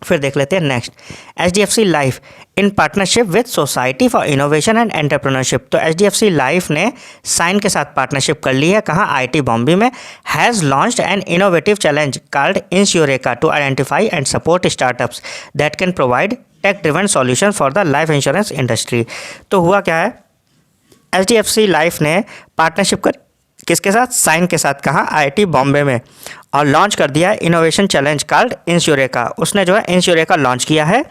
फिर देख लेते हैं next, HDFC life in partnership with society for innovation and entrepreneurship. तो HDFC लाइफ ने साइन के साथ पार्टनरशिप कर ली है। कहाँ? IIT बॉम्बे में। Has launched an innovative challenge called Insureka to identify and support startups that can provide tech driven solution for the life insurance industry. तो हुआ क्या है, HDFC लाइफ ने पार्टनरशिप कर किसके साथ? साइन के साथ। कहाँ? IIT बॉम्बे में। और लॉन्च कर दिया है इनोवेशन चैलेंज कॉल्ड इंश्योरेका। उसने जो है इंश्योरेका लॉन्च किया है,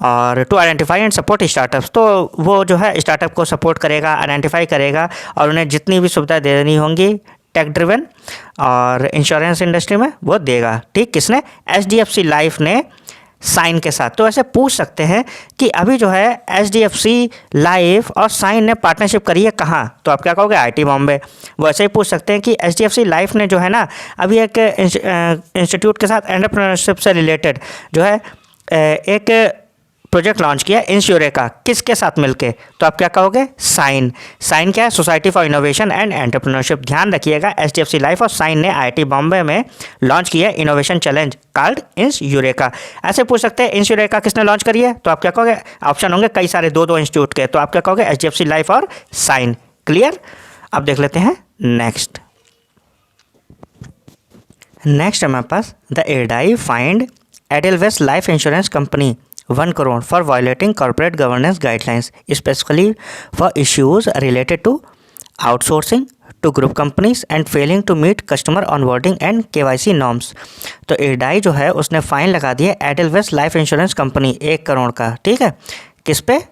और to identify and support startups. तो वो जो है स्टार्टअप को सपोर्ट करेगा, आइडेंटिफाई करेगा, और उन्हें जितनी भी सुविधा देनी होंगी टेक ड्रिवन और इंश्योरेंस इंडस्ट्री में वो देगा। ठीक, किसने? HDFC लाइफ ने साइन के साथ। तो ऐसे पूछ सकते हैं कि अभी जो है HDFC लाइफ और साइन ने पार्टनरशिप करी है कहाँ, तो आप क्या कहोगे? IIT बॉम्बे। वैसे ही पूछ सकते हैं कि HDFC लाइफ ने जो है ना अभी एक इंस्टीट्यूट के साथ एंटरप्रेन्योरशिप से रिलेटेड जो है एक प्रोजेक्ट लॉन्च किया इंश्योरे का, किसके साथ मिलके? तो आप क्या कहोगे? साइन। साइन क्या है? Society for innovation and entrepreneurship. ध्यान रखिएगा, एचडीएफसी लाइफ और साइन ने आईआईटी बॉम्बे में लॉन्च किया इनोवेशन चैलेंज कॉल्ड इंश्योरेका। ऐसे पूछ सकते हैं इंश्योरेका किसने लॉन्च करी है? तो आप क्या कहोगे? ऑप्शन होंगे कई सारे, दो इंस्टीट्यूट के, तो आप क्या कहोगे? एचडीएफसी लाइफ और साइन। क्लियर? अब देख लेते हैं नेक्स्ट है हमारे पास द एडाई fined Edelweiss Life Insurance Company 1 crore for violating corporate governance guidelines, specifically for issues related to outsourcing to group companies and failing to meet customer onboarding and KYC norms। तो एडाई जो है उसने fine लगा दिया एडेलवेस्ट Life Insurance Company 1 crore का। ठीक है, किस पे?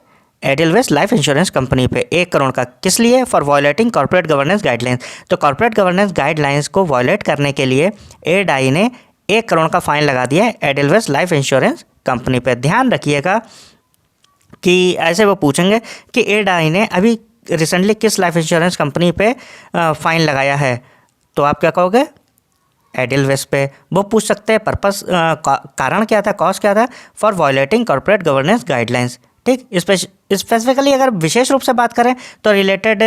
एडेलवेस्ट लाइफ इंश्योरेंस कंपनी पे 1 करोड़ का। किस लिए? For violating corporate governance guidelines. तो कॉर्पोरेट गवर्नेंस गाइडलाइंस को वायलेट करने के लिए एडाई ने 1 करोड़ का फाइन लगा दिया है एडेलवेस्ट लाइफ इंश्योरेंस कंपनी पे। ध्यान रखिएगा कि ऐसे वो पूछेंगे कि एडाई ने अभी रिसेंटली किस लाइफ इंश्योरेंस कंपनी पे फाइन लगाया है, तो आप क्या कहोगे? एडेलवेस्ट पे। वो पूछ सकते हैं पर्पस, कारण क्या था, कॉज क्या था? For violating corporate governance guidelines. ठीक, स्पेसिफिकली अगर विशेष रूप से बात करें तो related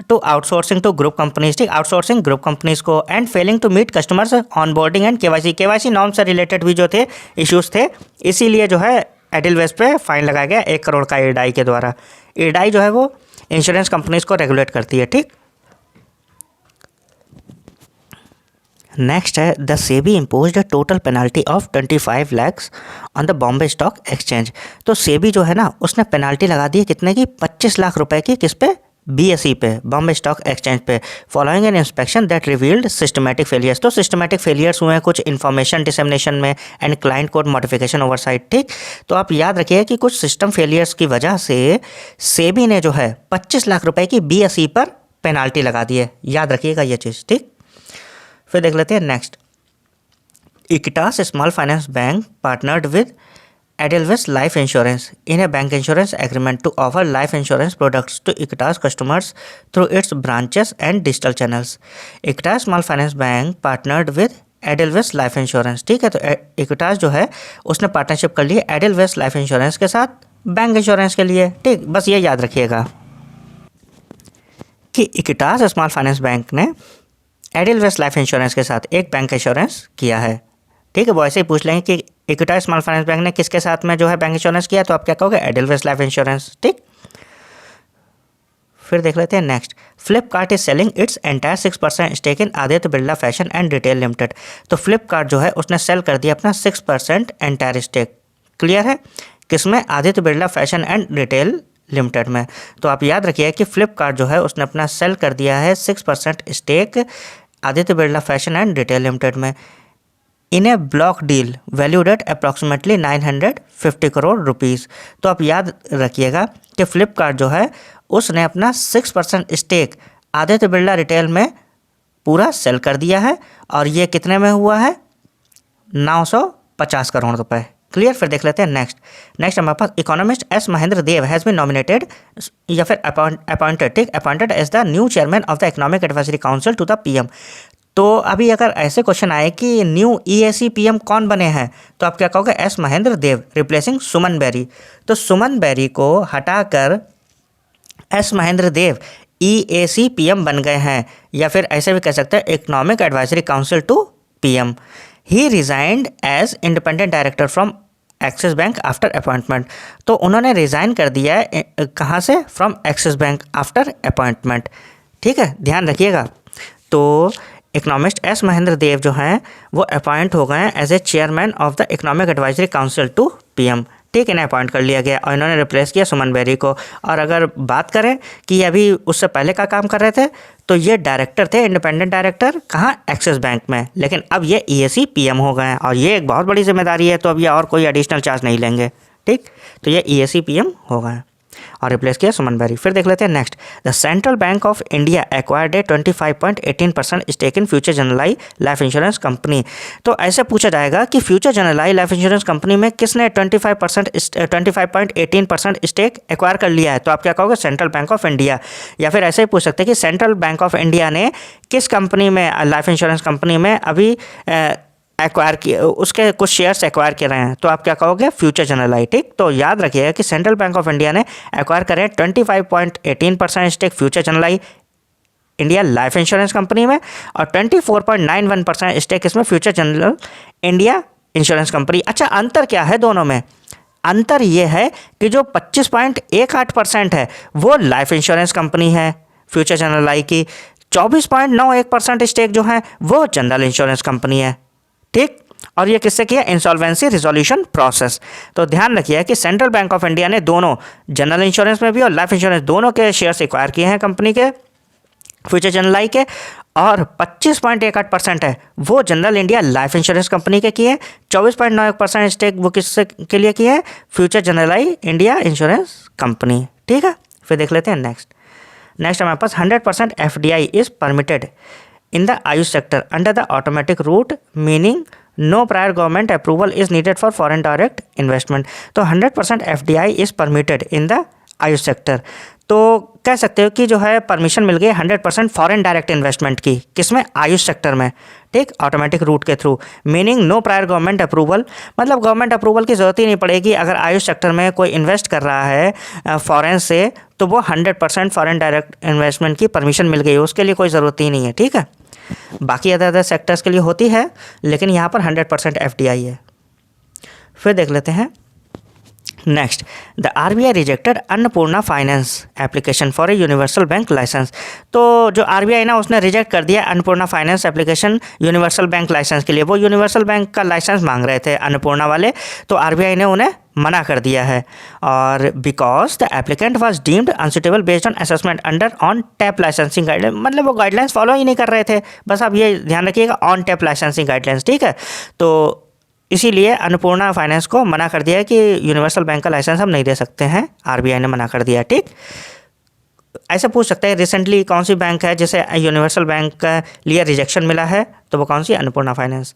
to outsourcing to group companies. ठीक, आउटसोर्सिंग ग्रुप कंपनीज को and failing to meet customers onboarding and KYC norm से रिलेटेड भी जो थे इश्यूज थे, इसीलिए जो है एडेलवेस्ट पे फाइन लगाया गया 1 करोड़ का एडाई के द्वारा। एडाई जो है वो इंश्योरेंस कंपनीज को रेगुलेट करती है। ठीक, नेक्स्ट है the SEBI imposed a total penalty of 25 lakhs on the Bombay Stock exchange. तो सेबी जो है ना उसने पेनल्टी लगा दी है कितने की? 25 लाख रुपए की। किस पे? BSE पे, बॉम्बे स्टॉक एक्सचेंज पे, following an inspection that revealed systematic failures. तो सिस्टमैटिक फेलियर्स हुए हैं कुछ इन्फॉर्मेशन डिसेमिनेशन में and client code modification oversight. ठीक, तो आप याद रखिए कि कुछ सिस्टम फेलियर्स की वजह से सेबी ने जो है 25 लाख रुपए की BSE पर पेनल्टी लगा दी है। याद रखिएगा ये चीज़। ठीक, फिर देख लेते हैं next. Equitas Small Finance Bank partnered with Edelweiss Life Insurance in a bank insurance agreement to offer life insurance products to Equitas customers through its branches and digital channels. Equitas Small Finance Bank partnered with Edelweiss Life Insurance. ठीक है, तो Equitas जो है उसने partnership कर ली है एडेलवेस्ट Life insurance के साथ बैंक इंश्योरेंस के लिए। ठीक, बस ये याद रखिएगा कि इक्विटास स्मॉल फाइनेंस बैंक ने एडेलवेस्ट लाइफ इंश्योरेंस के साथ एक बैंक इंश्योरेंस किया है। ठीक है, वो ऐसे ही पूछ लेंगे कि इक्विटास स्मॉल फाइनेंस बैंक ने किसके साथ में जो है बैंक इंश्योरेंस किया, तो आप क्या कहोगे? Edelweiss Life Insurance. ठीक, फिर देख लेते हैं next. Flipkart is selling its entire 6% stake in Aditya Birla Fashion and Retail Limited. तो फ्लिपकार्ट जो है उसने सेल कर दिया अपना 6% एंटायर स्टेक। क्लियर है? किसमें? Aditya Birla Fashion and Retail Limited में। तो आप याद रखिए कि फ्लिपकार्ट जो है उसने अपना सेल कर दिया है 6% stake Aditya Birla Fashion and Retail Limited में in a block deal valued at approximately 950 crore rupees. तो आप याद रखिएगा कि फ्लिपकार्ट जो है उसने अपना 6% स्टेक आदित्य बिरला रिटेल में पूरा सेल कर दिया है, और ये कितने में हुआ है? 950 करोड़ रुपए। क्लियर? फिर देख लेते हैं नेक्स्ट हमारे पास economist S Mahendra Dev has been nominated या फिर appointed as the new chairman of the economic advisory council to the PM। तो अभी अगर ऐसे क्वेश्चन आए कि न्यू EAC PM कौन बने हैं, तो आप क्या कहोगे? एस महेंद्र देव रिप्लेसिंग सुमन बेरी। तो सुमन बेरी को हटाकर एस महेंद्र देव EAC PM बन गए हैं, या फिर ऐसे भी कह सकते हैं economic advisory council to PM। He resigned as independent director from Axis Bank after appointment. तो उन्होंने रिज़ाइन कर दिया है कहाँ से? From Axis Bank after appointment. ठीक है, ध्यान रखिएगा। तो इकोनॉमिस्ट एस महेंद्र देव जो हैं वो अपॉइंट हो गए हैं as a chairman of the economic advisory council to PM। ठीक, इन्हें अपॉइंट कर लिया गया और इन्होंने रिप्लेस किया सुमन बेरी को। और अगर बात करें कि ये अभी उससे पहले का काम कर रहे थे, तो ये डायरेक्टर थे, इंडिपेंडेंट डायरेक्टर, कहाँ? एक्सिस बैंक में। लेकिन अब ये EAC PM हो गए हैं, और ये एक बहुत बड़ी जिम्मेदारी है, तो अब ये और कोई एडिशनल चार्ज नहीं लेंगे। ठीक, तो ये EAC PM हो गए हैं और रिप्लेस किया सुमन बेरी। फिर देख लेते हैं next. The Central Bank of India acquired a 25.18% stake in Future Generali Life Insurance Company. तो ऐसे पूछा जाएगा कि Future Generali Life Insurance company में किसने 25.18% स्टेक एक्वायर कर लिया है, तो आप क्या कहोगे? Central Bank of India. या फिर ऐसे ही पूछ सकते हैं कि सेंट्रल बैंक ऑफ इंडिया ने किस कंपनी में, लाइफ इंश्योरेंस कंपनी में अभी एक्वायर किए, उसके कुछ शेयर्स एक्वायर कर रहे हैं, तो आप क्या कहोगे, फ्यूचर जनरल आई। ठीक, तो याद रखिएगा कि सेंट्रल बैंक ऑफ इंडिया ने एक्वायर करे 25.18% stake Future Generali India Life Insurance company में और 24.91% स्टेक इसमें Future Generali India Insurance company. अच्छा, अंतर क्या है दोनों में? अंतर ये है कि जो 25.18% है वो लाइफ इंश्योरेंस कंपनी है फ्यूचर जनरल आई की, 24.91% स्टेक जो है वो जनरल इंश्योरेंस कंपनी है। ठीक, और ये किससे किया, इंसॉल्वेंसी रिजोल्यूशन प्रोसेस। तो ध्यान रखिए कि सेंट्रल बैंक ऑफ इंडिया ने दोनों जनरल इंश्योरेंस में भी और लाइफ इंश्योरेंस दोनों के शेयर्स एक्वायर किए हैं कंपनी के फ्यूचर जनरल आई के, और 25.18% है वो general India Life Insurance company के किए, 24.91% स्टेक वो किससे के लिए किए हैं, Future Generali India Insurance company. ठीक है, फिर देख लेते हैं नेक्स्ट हमारे पास 100% FDI is permitted in the AYUSH sector under the automatic route, meaning no prior government approval is needed for foreign direct investment. तो 100% FDI is permitted in the AYUSH sector, तो कह सकते हो कि जो है परमिशन मिल गई 100% फॉरेन डायरेक्ट इन्वेस्टमेंट की, किसमें, आयुष सेक्टर में। ठीक, ऑटोमेटिक रूट के through, meaning no prior government approval, मतलब गवर्नमेंट अप्रूवल की ज़रूरत ही नहीं पड़ेगी। अगर आयुष सेक्टर में कोई इन्वेस्ट कर रहा है फॉरेन से, तो वो 100% फॉरेन डायरेक्ट इन्वेस्टमेंट की परमिशन मिल गई, उसके लिए कोई ज़रूरत ही नहीं है। ठीक है, बाकी अदर सेक्टर्स के लिए होती है, लेकिन यहाँ पर 100% FDI है। फिर देख लेते हैं next, the RBI rejected Annapurna Finance application for a universal bank licence. तो जो RBI ना उसने रिजेक्ट कर दिया Annapurna Finance application universal bank licence के लिए। वो यूनिवर्सल बैंक का लाइसेंस मांग रहे थे अन्नपूर्णा वाले, तो RBI ने उन्हें मना कर दिया है। और because the applicant was deemed unsuitable based on assessment under on tap licensing guideline, मतलब वो गाइडलाइंस फॉलो ही नहीं कर रहे थे। बस आप ये ध्यान रखिएगा, ऑन टैप लाइसेंसिंग गाइडलाइंस। ठीक है, तो इसीलिए अन्नपूर्णा फाइनेंस को मना कर दिया है कि यूनिवर्सल बैंक का लाइसेंस हम नहीं दे सकते हैं, RBI ने मना कर दिया। ठीक, ऐसे पूछ सकते हैं रिसेंटली कौन सी बैंक है जिसे यूनिवर्सल बैंक का लिए रिजेक्शन मिला है, तो वो कौन सी, अन्नपूर्णा फाइनेंस।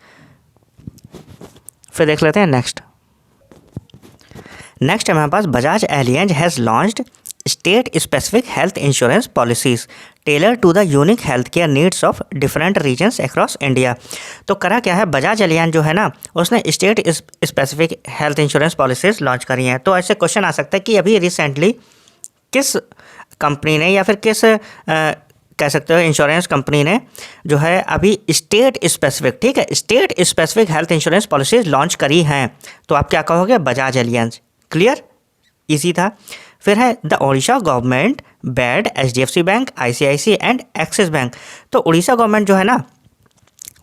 फिर देख लेते हैं नेक्स्ट हमारे पास Bajaj Allianz has launched state specific health insurance policies tailor to the unique health care needs of different regions across India. तो करा क्या है, बजाज एलियांज जो है ना उसने state specific health insurance policies launch करी हैं। तो ऐसे क्वेश्चन आ सकता है कि अभी रिसेंटली किस कंपनी ने या फिर किस कह सकते हो इंश्योरेंस कंपनी ने जो है अभी स्टेट स्पेसिफिक, ठीक है, state specific health insurance policies launch करी हैं। तो आप क्या कहोगे, बजाज एलियांज। क्लियर, इजी था। फिर है the Odisha government bad HDFC bank, ICICI and axis bank. तो उड़ीसा गवर्नमेंट जो है ना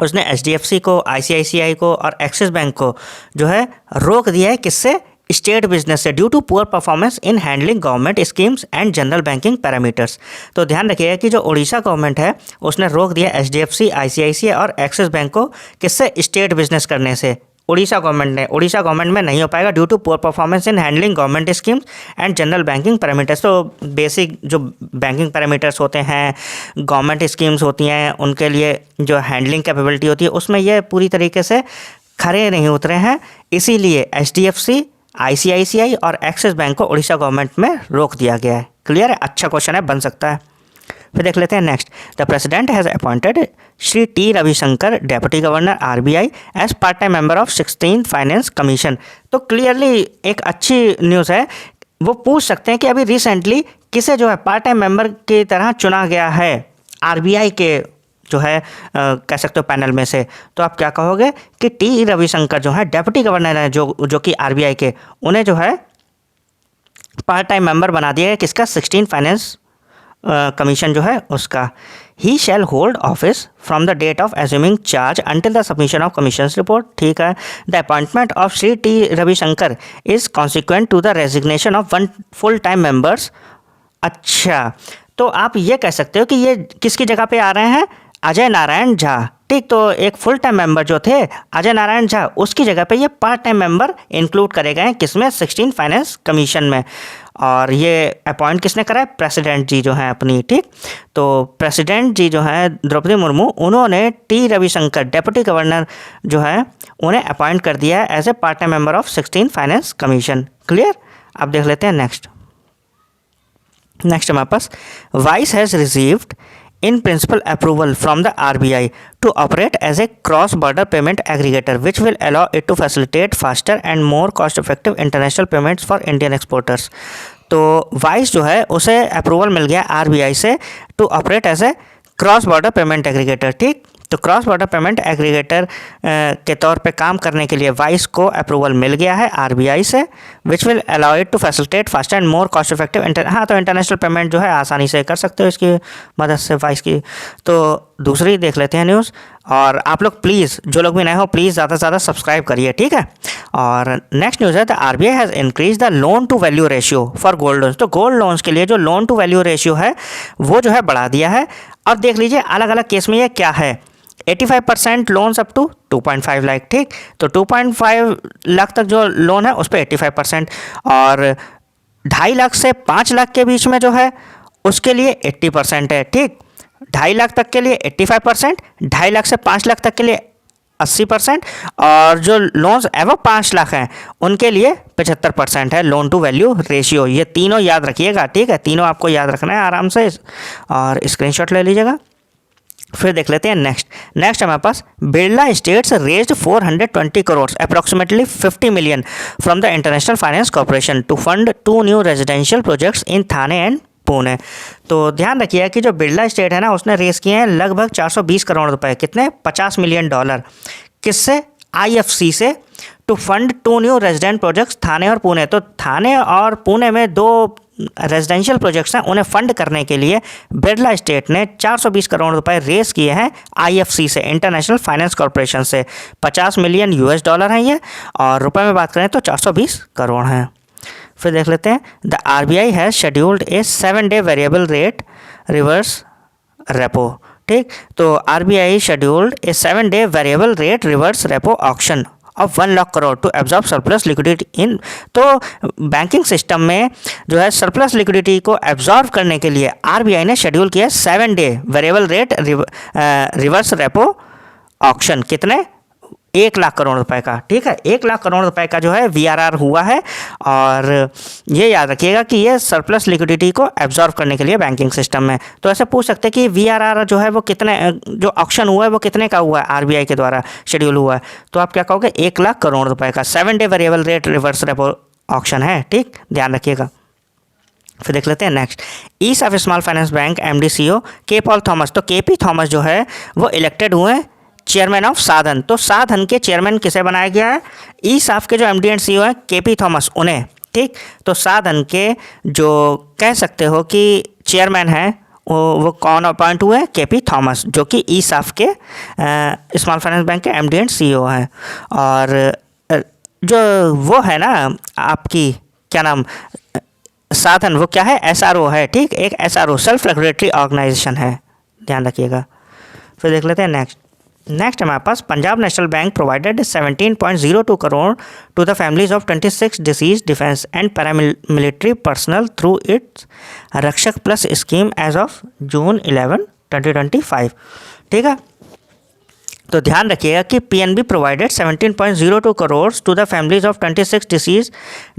उसने HDFC को, ICICI को और एक्सिस बैंक को जो है रोक दिया है, किससे, स्टेट बिजनेस से, due to poor performance in handling government schemes and general banking parameters. तो ध्यान रखिएगा कि जो उड़ीसा गवर्नमेंट है उसने रोक दिया HDFC, ICICI और एक्सिस बैंक को, किससे, स्टेट बिजनेस करने से। उड़ीसा गवर्नमेंट में नहीं हो पाएगा due to poor performance in handling government schemes and general banking parameters. तो बेसिक जो बैंकिंग पैरामीटर्स होते हैं, गवर्नमेंट स्कीम्स होती हैं, उनके लिए जो हैंडलिंग कैपेबिलिटी होती है उसमें ये पूरी तरीके से खरे नहीं उतरे हैं, इसीलिए HDFC, ICICI और एक्सिस बैंक को उड़ीसा गवर्नमेंट में रोक दिया गया है। क्लियर है, अच्छा क्वेश्चन है, बन सकता है। फिर देख लेते हैं next, the president has appointed Shri T Ravishankar deputy governor RBI as part time member of 16th finance commission. तो क्लियरली एक अच्छी न्यूज़ है। वो पूछ सकते हैं कि अभी रिसेंटली किसे जो है पार्ट टाइम मेंबर की तरह चुना गया है RBI के जो है कह सकते हो पैनल में से। तो आप क्या कहोगे कि T रविशंकर जो है डेप्यूटी गवर्नर है जो कि RBI के, उन्हें जो है पार्ट टाइम मेंबर बना दिया है, किसका, 16 फाइनेंस कमीशन जो है उसका। He shall hold office from the date of assuming charge until the submission of commission report. ठीक है, the appointment of Shri T Ravishankar is consequent to the resignation of 1 full time members. अच्छा, तो आप ये कह सकते हो कि ये किसकी जगह पे आ रहे हैं, अजय नारायण झा। ठीक, तो एक फुल टाइम मेंबर जो थे अजय नारायण झा, उसकी जगह पे ये पार्ट टाइम मेंबर इंक्लूड करे गए हैं, किसमें, 16 फाइनेंस कमीशन में। और ये अपॉइंट किसने करा है, प्रेसिडेंट जी जो हैं अपनी। ठीक, तो प्रेसिडेंट जी जो हैं द्रौपदी मुर्मू, उन्होंने T रविशंकर डेप्यूटी गवर्नर जो है उन्हें अपॉइंट कर दिया है as a part time member of 16 Finance Commission. Clear, अब देख लेते हैं नेक्स्ट हमारे पास, Wise has received in principle approval from the RBI to operate as a cross-border payment aggregator, which will allow it to facilitate faster and more cost-effective international payments for Indian exporters. तो वाइस जो है उसे approval मिल गया RBI से to operate as a cross border payment aggregator. ठीक, तो क्रॉस बॉर्डर पेमेंट एग्रीगेटर के तौर पे काम करने के लिए वाइस को अप्रूवल मिल गया है RBI से, which will allow it to facilitate fast and more cost effective हाँ, तो इंटरनेशनल पेमेंट जो है आसानी से कर सकते हो इसकी मदद से वाइस की। तो दूसरी देख लेते हैं न्यूज़, और आप लोग प्लीज़ जो लोग भी नए हो प्लीज़ ज़्यादा से ज़्यादा सब्सक्राइब करिए, ठीक है। और नेक्स्ट न्यूज़ है the RBI has increase the loan to value ratio for gold loans. तो गोल्ड लोन्स के लिए जो लोन टू वैल्यू रेशियो है वो जो है बढ़ा दिया है। और देख लीजिए अलग अलग केस में ये क्या है, 85% लोन्स अप टू 2.5 लाख। ठीक, तो 2.5 लाख तक जो लोन है उस पर 85%, और 2.5 लाख से 5 लाख के बीच में जो है उसके लिए 80% है। ठीक, 2.5 लाख तक के लिए 85%, 2.5 लाख से 5 लाख तक के लिए 80%, और जो लोन्स एवं 5 लाख हैं उनके लिए 75% है लोन टू वैल्यू रेशियो। ये तीनों याद रखिएगा, ठीक है, तीनों आपको याद रखना है आराम से, और स्क्रीनशॉट ले लीजिएगा। फिर देख लेते हैं नेक्स्ट हमारे पास Birla Estates raised 420 crore approximately 50 million from the International Finance Corporation to fund 2 new residential projects in Thane and Pune. तो ध्यान रखिए कि जो बिरला एस्टेट है ना उसने रेस किए हैं लगभग 420 करोड़ रुपए, कितने, $50 मिलियन। किससे, IFC से, to fund 2 new resident projects Thane और पुणे। तो थाने और पुणे में 2 रेजिडेंशियल प्रोजेक्ट्स हैं, उन्हें फंड करने के लिए बिरला एस्टेट ने 420 करोड़ रुपए रेस किए हैं IFC से, इंटरनेशनल फाइनेंस कॉर्पोरेशन से। $50 मिलियन हैं ये, और रुपए में बात करें तो 420 करोड़ हैं। फिर देख लेते हैं the RBI has scheduled a 7-day variable rate reverse repo. ठीक, तो RBI scheduled a 7-day variable rate reverse repo auction of 1 lakh crore to absorb surplus liquidity in. तो बैंकिंग सिस्टम में जो है सरप्लस लिक्विडिटी को एब्जॉर्ब करने के लिए RBI ने शेड्यूल किया 7-day variable rate reverse repo auction, कितने, 1 लाख करोड़ रुपए का। ठीक है, 1 लाख करोड़ रुपए का जो है VRR हुआ है, और ये याद रखिएगा कि ये सरप्लस लिक्विडिटी को एब्जॉर्ब करने के लिए बैंकिंग सिस्टम में। तो ऐसे पूछ सकते हैं कि VRR जो है वो कितने, जो ऑक्शन हुआ है वो कितने का हुआ है, RBI के द्वारा शेड्यूल हुआ है, तो आप क्या कहोगे, 1 लाख करोड़ रुपए का 7-day variable rate reverse repo auction है। ठीक, ध्यान रखिएगा। फिर देख लेते हैं next, east of small Finance bank MD CEO के पॉल थॉमस। तो KP थॉमस जो है वो इलेक्टेड हुए हैं चेयरमैन ऑफ साधन। तो साधन के चेयरमैन किसे बनाया गया है, ईसाफ के जो MD एंड CEO हैं KP थॉमस उन्हें। ठीक, तो साधन के जो कह सकते हो कि चेयरमैन हैं वो कौन अपॉइंट हुए हैं, KP थॉमस, जो कि ईसाफ के स्मॉल फाइनेंस बैंक के MD एंड CEO हैं। और जो वो है ना आपकी क्या नाम, साधन, वो क्या है, SRO है। ठीक, एक SRO सेल्फ रेगुलेटरी ऑर्गेनाइजेशन है, ध्यान रखिएगा। फिर देख लेते हैं नेक्स्ट हमारे पास Punjab national bank provided 17.02 crore to the families of 26 deceased defence and paramilitary personnel through its Rakshak plus scheme as of June 11, 2025। ठीक है, तो ध्यान रखिएगा कि PNB provided 17.02 crore to the families of 26 deceased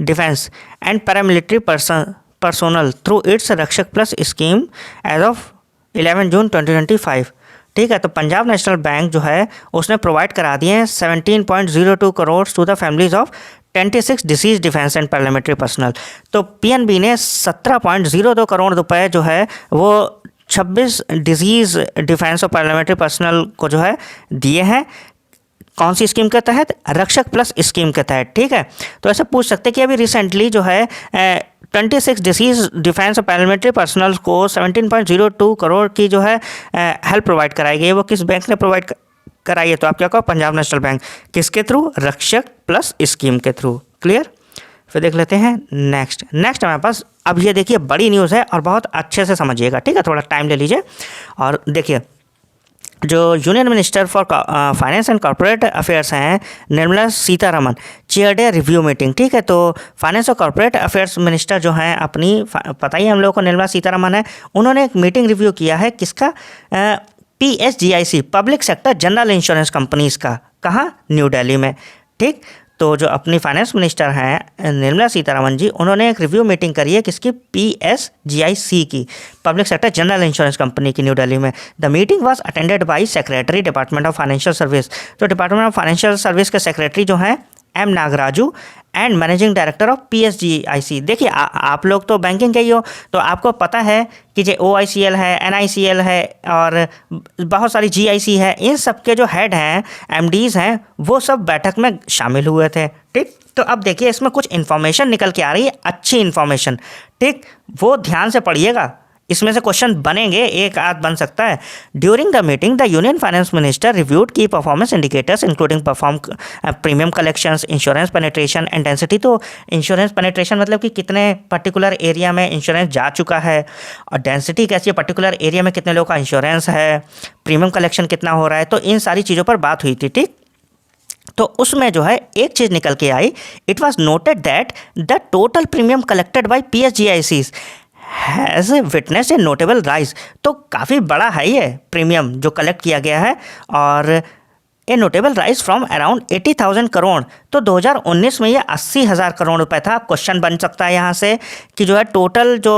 defence and paramilitary personnel through its Rakshak plus scheme as of 11 June 2025। ठीक है, तो Punjab national bank जो है उसने प्रोवाइड करा दिए हैं 17.02 crore to the families of 26 deceased defence and paramilitary personnel. तो PNB ने 17.02 करोड़ रुपए जो है वो 26 डिजीज डिफेंस और पैरामिलिट्री पर्सनल को जो है दिए हैं। कौन सी स्कीम के तहत, रक्षक प्लस स्कीम के तहत। ठीक है, तो ऐसे पूछ सकते हैं कि अभी रिसेंटली जो है 26 डिसीज डिफेंस और पैरामिलिट्री पर्सनल को 17.02 करोड़ की जो है हेल्प प्रोवाइड कराई गई है, वो किस बैंक ने प्रोवाइड कराई है, तो आप क्या कहो, पंजाब नेशनल बैंक। किसके थ्रू, रक्षक प्लस स्कीम के थ्रू। क्लियर। फिर देख लेते हैं नेक्स्ट हमारे पास, अब ये देखिए बड़ी न्यूज़ है और बहुत अच्छे से समझिएगा। ठीक है, थोड़ा टाइम ले लीजिए और देखिए। जो union minister for finance and corporate affairs हैं Nirmala Sitharaman chaired a review meeting. ठीक है, तो फाइनेंस और कॉर्पोरेट अफेयर्स मिनिस्टर जो हैं अपनी, पता ही हम लोगों को निर्मला सीतारमन है, उन्होंने एक मीटिंग रिव्यू किया है किसका, PSGIC public sector general insurance companies का। कहाँ, न्यू दिल्ली में। ठीक, तो जो अपनी फाइनेंस मिनिस्टर हैं निर्मला सीतारमण जी, उन्होंने एक रिव्यू मीटिंग करी है किसकी, PSGIC की, public sector general insurance company की, न्यू दिल्ली में। The meeting was attended by secretary department of financial service. तो डिपार्टमेंट ऑफ फाइनेंशियल सर्विस के सेक्रेटरी जो हैं M Nagaraju and managing director of PSGIC। देखिए आप लोग तो बैंकिंग के ही हो, तो आपको पता है कि जो OICL है, NICL है और बहुत सारी GIC है, इन सब के जो हेड हैं, MDs हैं, वो सब बैठक में शामिल हुए थे। ठीक, तो अब देखिए इसमें कुछ इन्फॉर्मेशन निकल के आ रही है, अच्छी इन्फॉर्मेशन। ठीक, वो ध्यान से पढ़िएगा, इसमें से क्वेश्चन बनेंगे, एक आध बन सकता है। During the meeting the union finance minister reviewed key performance indicators including premium collections, insurance penetration and density. तो इंश्योरेंस पेनिट्रेशन मतलब कि कितने पर्टिकुलर एरिया में इंश्योरेंस जा चुका है, और डेंसिटी कैसी है, पर्टिकुलर एरिया में कितने लोगों का इंश्योरेंस है, प्रीमियम कलेक्शन कितना हो रहा है। तो इन सारी चीज़ों पर बात हुई थी। ठीक, तो उसमें जो है एक चीज़ निकल के आई, it was noted that the total premium collected by PSGIC has witness a notable rise. तो काफ़ी बड़ा है ये प्रीमियम जो कलेक्ट किया गया है, और a notable rise from around 80,000 crore. तो 2019 में ये 80,000 करोड़ रुपए था। क्वेश्चन बन सकता है यहाँ से कि जो है टोटल जो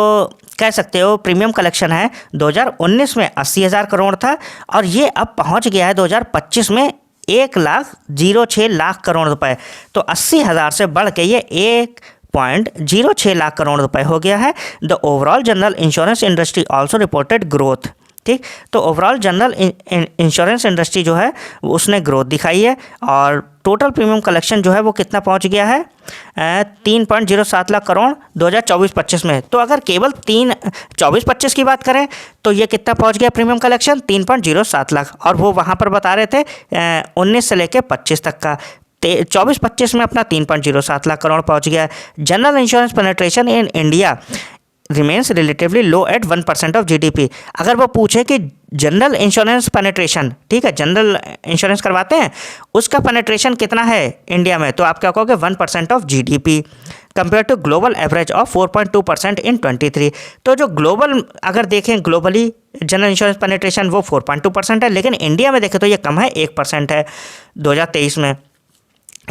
कह सकते हो प्रीमियम कलेक्शन है 2019 में 80,000 करोड़ था, और ये अब पहुँच गया है 2025 में 1,06,00,000 करोड़ रुपए। तो 80,000 से बढ़ के ये 1.06 लाख करोड़ रुपए हो गया है। The overall general insurance industry also reported growth. ठीक, तो ओवरऑल जनरल इंश्योरेंस इंडस्ट्री जो है उसने ग्रोथ दिखाई है, और टोटल प्रीमियम कलेक्शन जो है वो कितना पहुंच गया है, 3.07 लाख करोड़ 2024-25 में। तो अगर केवल 24-25 की बात करें तो ये कितना पहुंच गया प्रीमियम कलेक्शन, 3.07 लाख, और वो वहाँ पर बता रहे थे 19 से लेकर 25 तक का। 24-25 में अपना 3.07 लाख करोड़ पहुंच गया। General insurance penetration in India remains relatively low at 1% of GDP। अगर वो पूछे कि जनरल इंश्योरेंस पेनिट्रेशन, ठीक है, जनरल इंश्योरेंस करवाते हैं, उसका पेनिट्रेशन कितना है इंडिया में, तो आप क्या कहोगे 1% of GDP compare to global average of 4.2% in 23। तो जो ग्लोबल अगर देखें ग्लोबली जनरल इंश्योरेंस पेनिट्रेशन वो 4.2% है, लेकिन इंडिया में देखें तो ये कम है, 1% है 2023 में।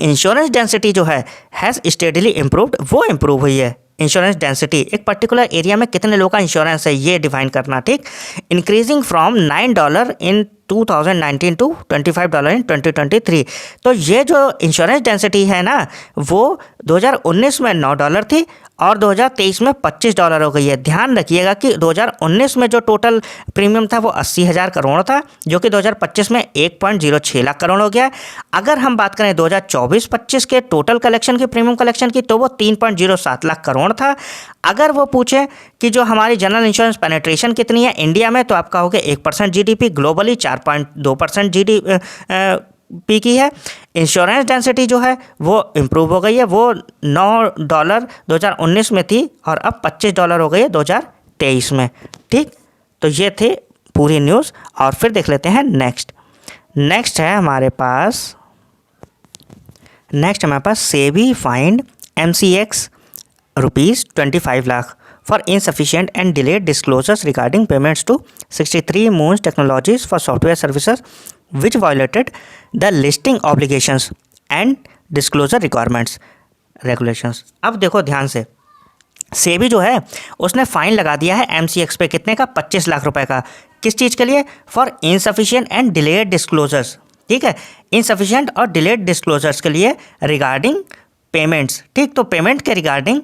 इंश्योरेंस डेंसिटी जो है हैज़ स्टेडीली इम्प्रूव्ड, वो इम्प्रूव हुई है। इंश्योरेंस डेंसिटी एक पर्टिकुलर एरिया में कितने लोगों का इंश्योरेंस है ये डिफाइन करना। ठीक, इंक्रीजिंग फ्रॉम $9 इन 2019 टू $25 इन 2023। तो ये जो इंश्योरेंस डेंसिटी है ना, वो 2019 में $9 थी और 2023 में $25 हो गई है। ध्यान रखिएगा कि 2019 में जो टोटल प्रीमियम था वो 80,000 करोड़ था, जो कि 2025 में 1.06 लाख करोड़ हो गया है। अगर हम बात करें 2024-25 के टोटल कलेक्शन की, प्रीमियम कलेक्शन की, तो वो 3.07 लाख करोड़ था। अगर वो पूछे कि जो हमारी जनरल इंश्योरेंस पेनिट्रेशन कितनी है इंडिया में, तो आप कहोगे 1% GDP, ग्लोबली 4.2% GDP की है। इंश्योरेंस डेंसिटी जो है वो इम्प्रूव हो गई है, वो $9 2019 में थी और अब $25 हो गई है 2023 में। ठीक, तो ये थे पूरी न्यूज़। और फिर देख लेते हैं नेक्स्ट है हमारे पास SEBI fined MCX ₹25 lakh for insufficient and delayed disclosures regarding payments to 63 Moons Technologies for software services which violated the listing obligations and disclosure requirements regulations। अब देखो ध्यान से, सेबी जो है उसने फाइन लगा दिया है MCX पे, कितने का, 25 लाख रुपए का। किस चीज़ के लिए, for insufficient and delayed disclosures. ठीक है, इनसफिशिएंट और डिलेड डिस्क्लोजर्स के लिए रिगार्डिंग पेमेंट्स। ठीक, तो पेमेंट के regarding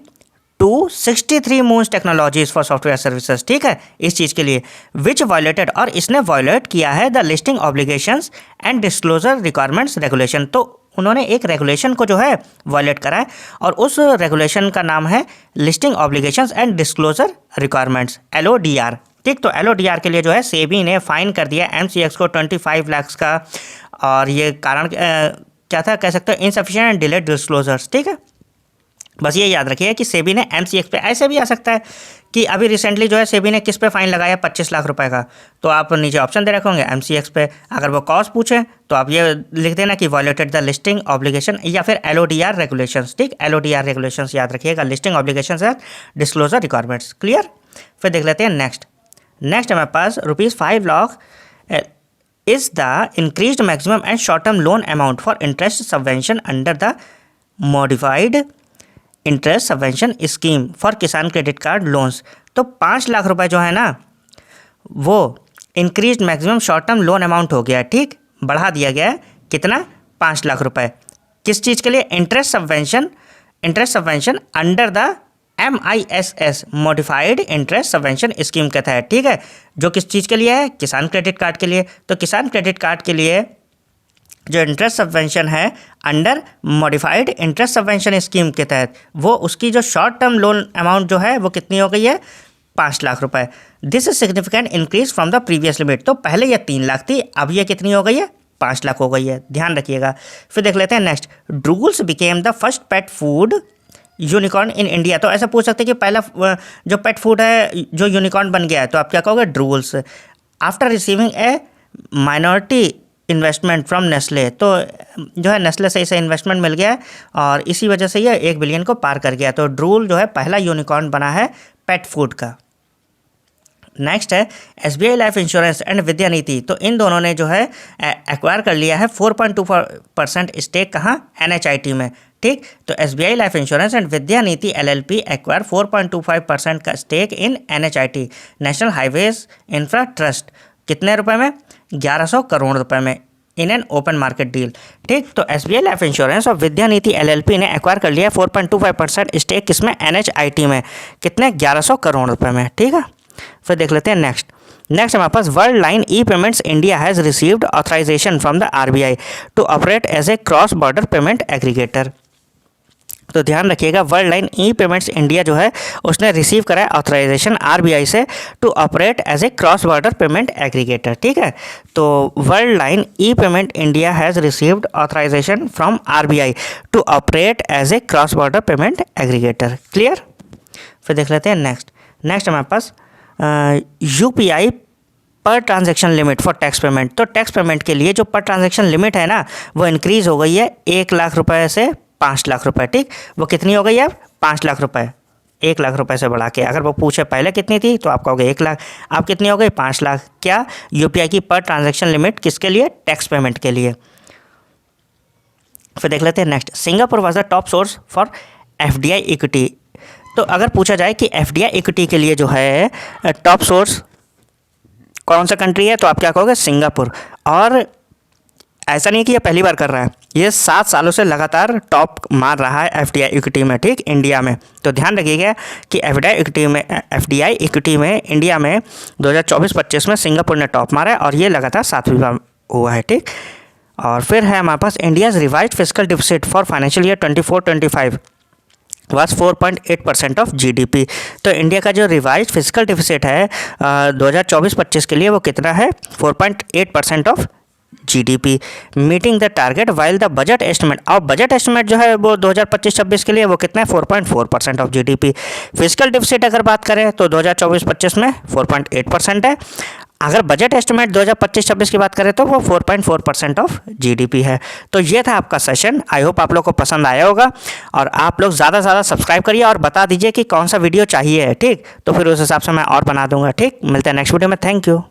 to 63 Moons Technologies for software services. ठीक है, इस चीज़ के लिए विच वायलेटेड, और इसने वायलेट किया है the listing obligations and disclosure requirements regulation. तो उन्होंने एक रेगुलेशन को जो है वायलेट करा है, और उस रेगुलेशन का नाम है listing obligations and disclosure requirements, LODR। ठीक, तो LODR के लिए जो है सेबी ने फाइन कर दिया MCX को 25 लाख का, और ये कारण क्या था, कह सकते हो इनसफिशिएंट एंड डिलेड डिस्क्लोजर्स। ठीक है, बस ये याद रखिए कि सेबी ने MCX पे, ऐसे भी आ सकता है कि अभी रिसेंटली जो है सेबी ने किस पे फाइन लगाया 25 लाख रुपए का, तो आप नीचे ऑप्शन दे रखे होंगे MCX पे। अगर वो कॉज पूछे तो आप ये लिख देना कि वायलेटेड द लिस्टिंग ऑब्लिगेशन, या फिर LODR रेगुलेशंस। ठीक, LODR रेगुलेशंस याद रखिएगा, लिस्टिंग ऑब्लिगेशंस है डिस्क्लोजर रिक्वायरमेंट्स। क्लियर, फिर देख लेते हैं नेक्स्ट हमारे पास ₹5 lakh is the increased maximum and short term loan amount for interest subvention under the modified interest subvention scheme for किसान क्रेडिट कार्ड लोन्स। तो 5 लाख रुपए जो है ना वो increase maximum short term loan amount हो गया, ठीक, बढ़ा दिया गया है। कितना? 5 लाख रुपए। किस चीज़ के लिए? Interest subvention under the MISS modified interest subvention scheme के तहत, ठीक है। जो किस चीज़ के लिए है? किसान क्रेडिट कार्ड के लिए। तो किसान क्रेडिट कार्ड के लिए जो इंटरेस्ट सबवेंशन है under modified interest subvention scheme के तहत, वो उसकी जो शॉर्ट टर्म लोन अमाउंट जो है वो कितनी हो गई है? 5 लाख रुपए। This is significant increase from the previous limit. तो पहले ये 3 लाख थी, अब ये कितनी हो गई है? 5 लाख हो गई है, ध्यान रखिएगा। फिर देख लेते हैं next. Drools became the first pet food unicorn in India. तो ऐसा पूछ सकते हैं कि पहला जो पेट फूड है जो यूनिकॉर्न बन गया है, तो आप क्या कहोगे? Drools. After receiving A minority investment from Nestle. तो जो है नेस्ले से इसे इन्वेस्टमेंट मिल गया है और इसी वजह से ये 1 बिलियन को पार कर गया। तो ड्रूल जो है पहला यूनिकॉर्न बना है पेट फूड का। नेक्स्ट है SBI life insurance and Vidya नीति। तो इन दोनों ने जो है एक्वायर कर लिया है 4.24% स्टेक कहाँ? NHIT में, ठीक। तो SBI life insurance and Vidya Niti LLP acquire 4.25% का stake in NHIT national highways infra trust. कितने रुपए में? 1100 करोड़ रुपए में in an open market deal, ठीक। तो SBI लाइफ इंश्योरेंस और विद्या नीति LLP ने एक्वायर कर लिया 4.25% स्टेक किसमें? NHIT में। कितने? 1100 करोड़ रुपए में, ठीक है। फिर देख लेते हैं नेक्स्ट हमारे पास Worldline e payments India has received authorisation from the RBI to operate as a cross border payment aggregator. तो ध्यान रखिएगा, Worldline e payments India जो है उसने रिसीव करा है ऑथराइजेशन RBI से to operate as a cross border payment aggregator, ठीक है। तो Worldline e payment India has received authorisation from RBI to operate as a cross border payment aggregator. Clear? फिर देख लेते हैं नेक्स्ट हमारे पास UPI पर transaction limit for tax payment. तो टैक्स पेमेंट के लिए जो पर ट्रांजैक्शन लिमिट है ना वो इंक्रीज़ हो गई है 1 लाख रुपए से 5 लाख रुपए, ठीक। वो कितनी हो गई है? 5 लाख रुपए, 1 लाख रुपए से बढ़ा के। अगर वो पूछे पहले कितनी थी तो आप कहोगे 1 लाख, अब कितनी हो गई? 5 लाख। क्या? UPI की पर ट्रांजैक्शन लिमिट किसके लिए? टैक्स पेमेंट के लिए। फिर देख लेते हैं next. Singapore was the top source for FDI equity. तो अगर पूछा जाए कि FDI इक्विटी के लिए जो है टॉप सोर्स कौन सा कंट्री है, तो आप क्या कहोगे? सिंगापुर। और ऐसा नहीं कि ये पहली बार कर रहा है, ये 7 सालों से लगातार टॉप मार रहा है FDI इक्विटी में, ठीक, इंडिया में। तो ध्यान रखिएगा कि FDI इक्विटी में इंडिया में 2024-25 में सिंगापुर ने टॉप मारा है और ये लगातार 7वीं बार हुआ है, ठीक। और फिर है हमारे पास India's revised fiscal deficit for financial year 24-25 was 4.8% of GDP। तो इंडिया का जो रिवाइज्ड फिस्कल डिफिसिट है 2024-25 के लिए वो कितना है? 4.8% of GDP, meeting the target while the budget estimate. और बजट एस्टिमेट जो है वो 2025-26 के लिए वो कितना है? 4.4% ऑफ GDP। फिस्कल डिफिसिट अगर बात करें तो 2024-25 में 4.8% है। अगर बजट एस्टिमेट 2025-26 की बात करें तो वो 4.4% ऑफ GDP है। तो ये था आपका सेशन। आई होप आप लोग को पसंद आया होगा और आप लोग ज़्यादा से ज़्यादा सब्सक्राइब करिए और बता दीजिए कि कौन सा वीडियो चाहिए है, ठीक। तो फिर उस हिसाब से मैं और बना दूंगा, ठीक। मिलते हैं नेक्स्ट वीडियो में। Thank you.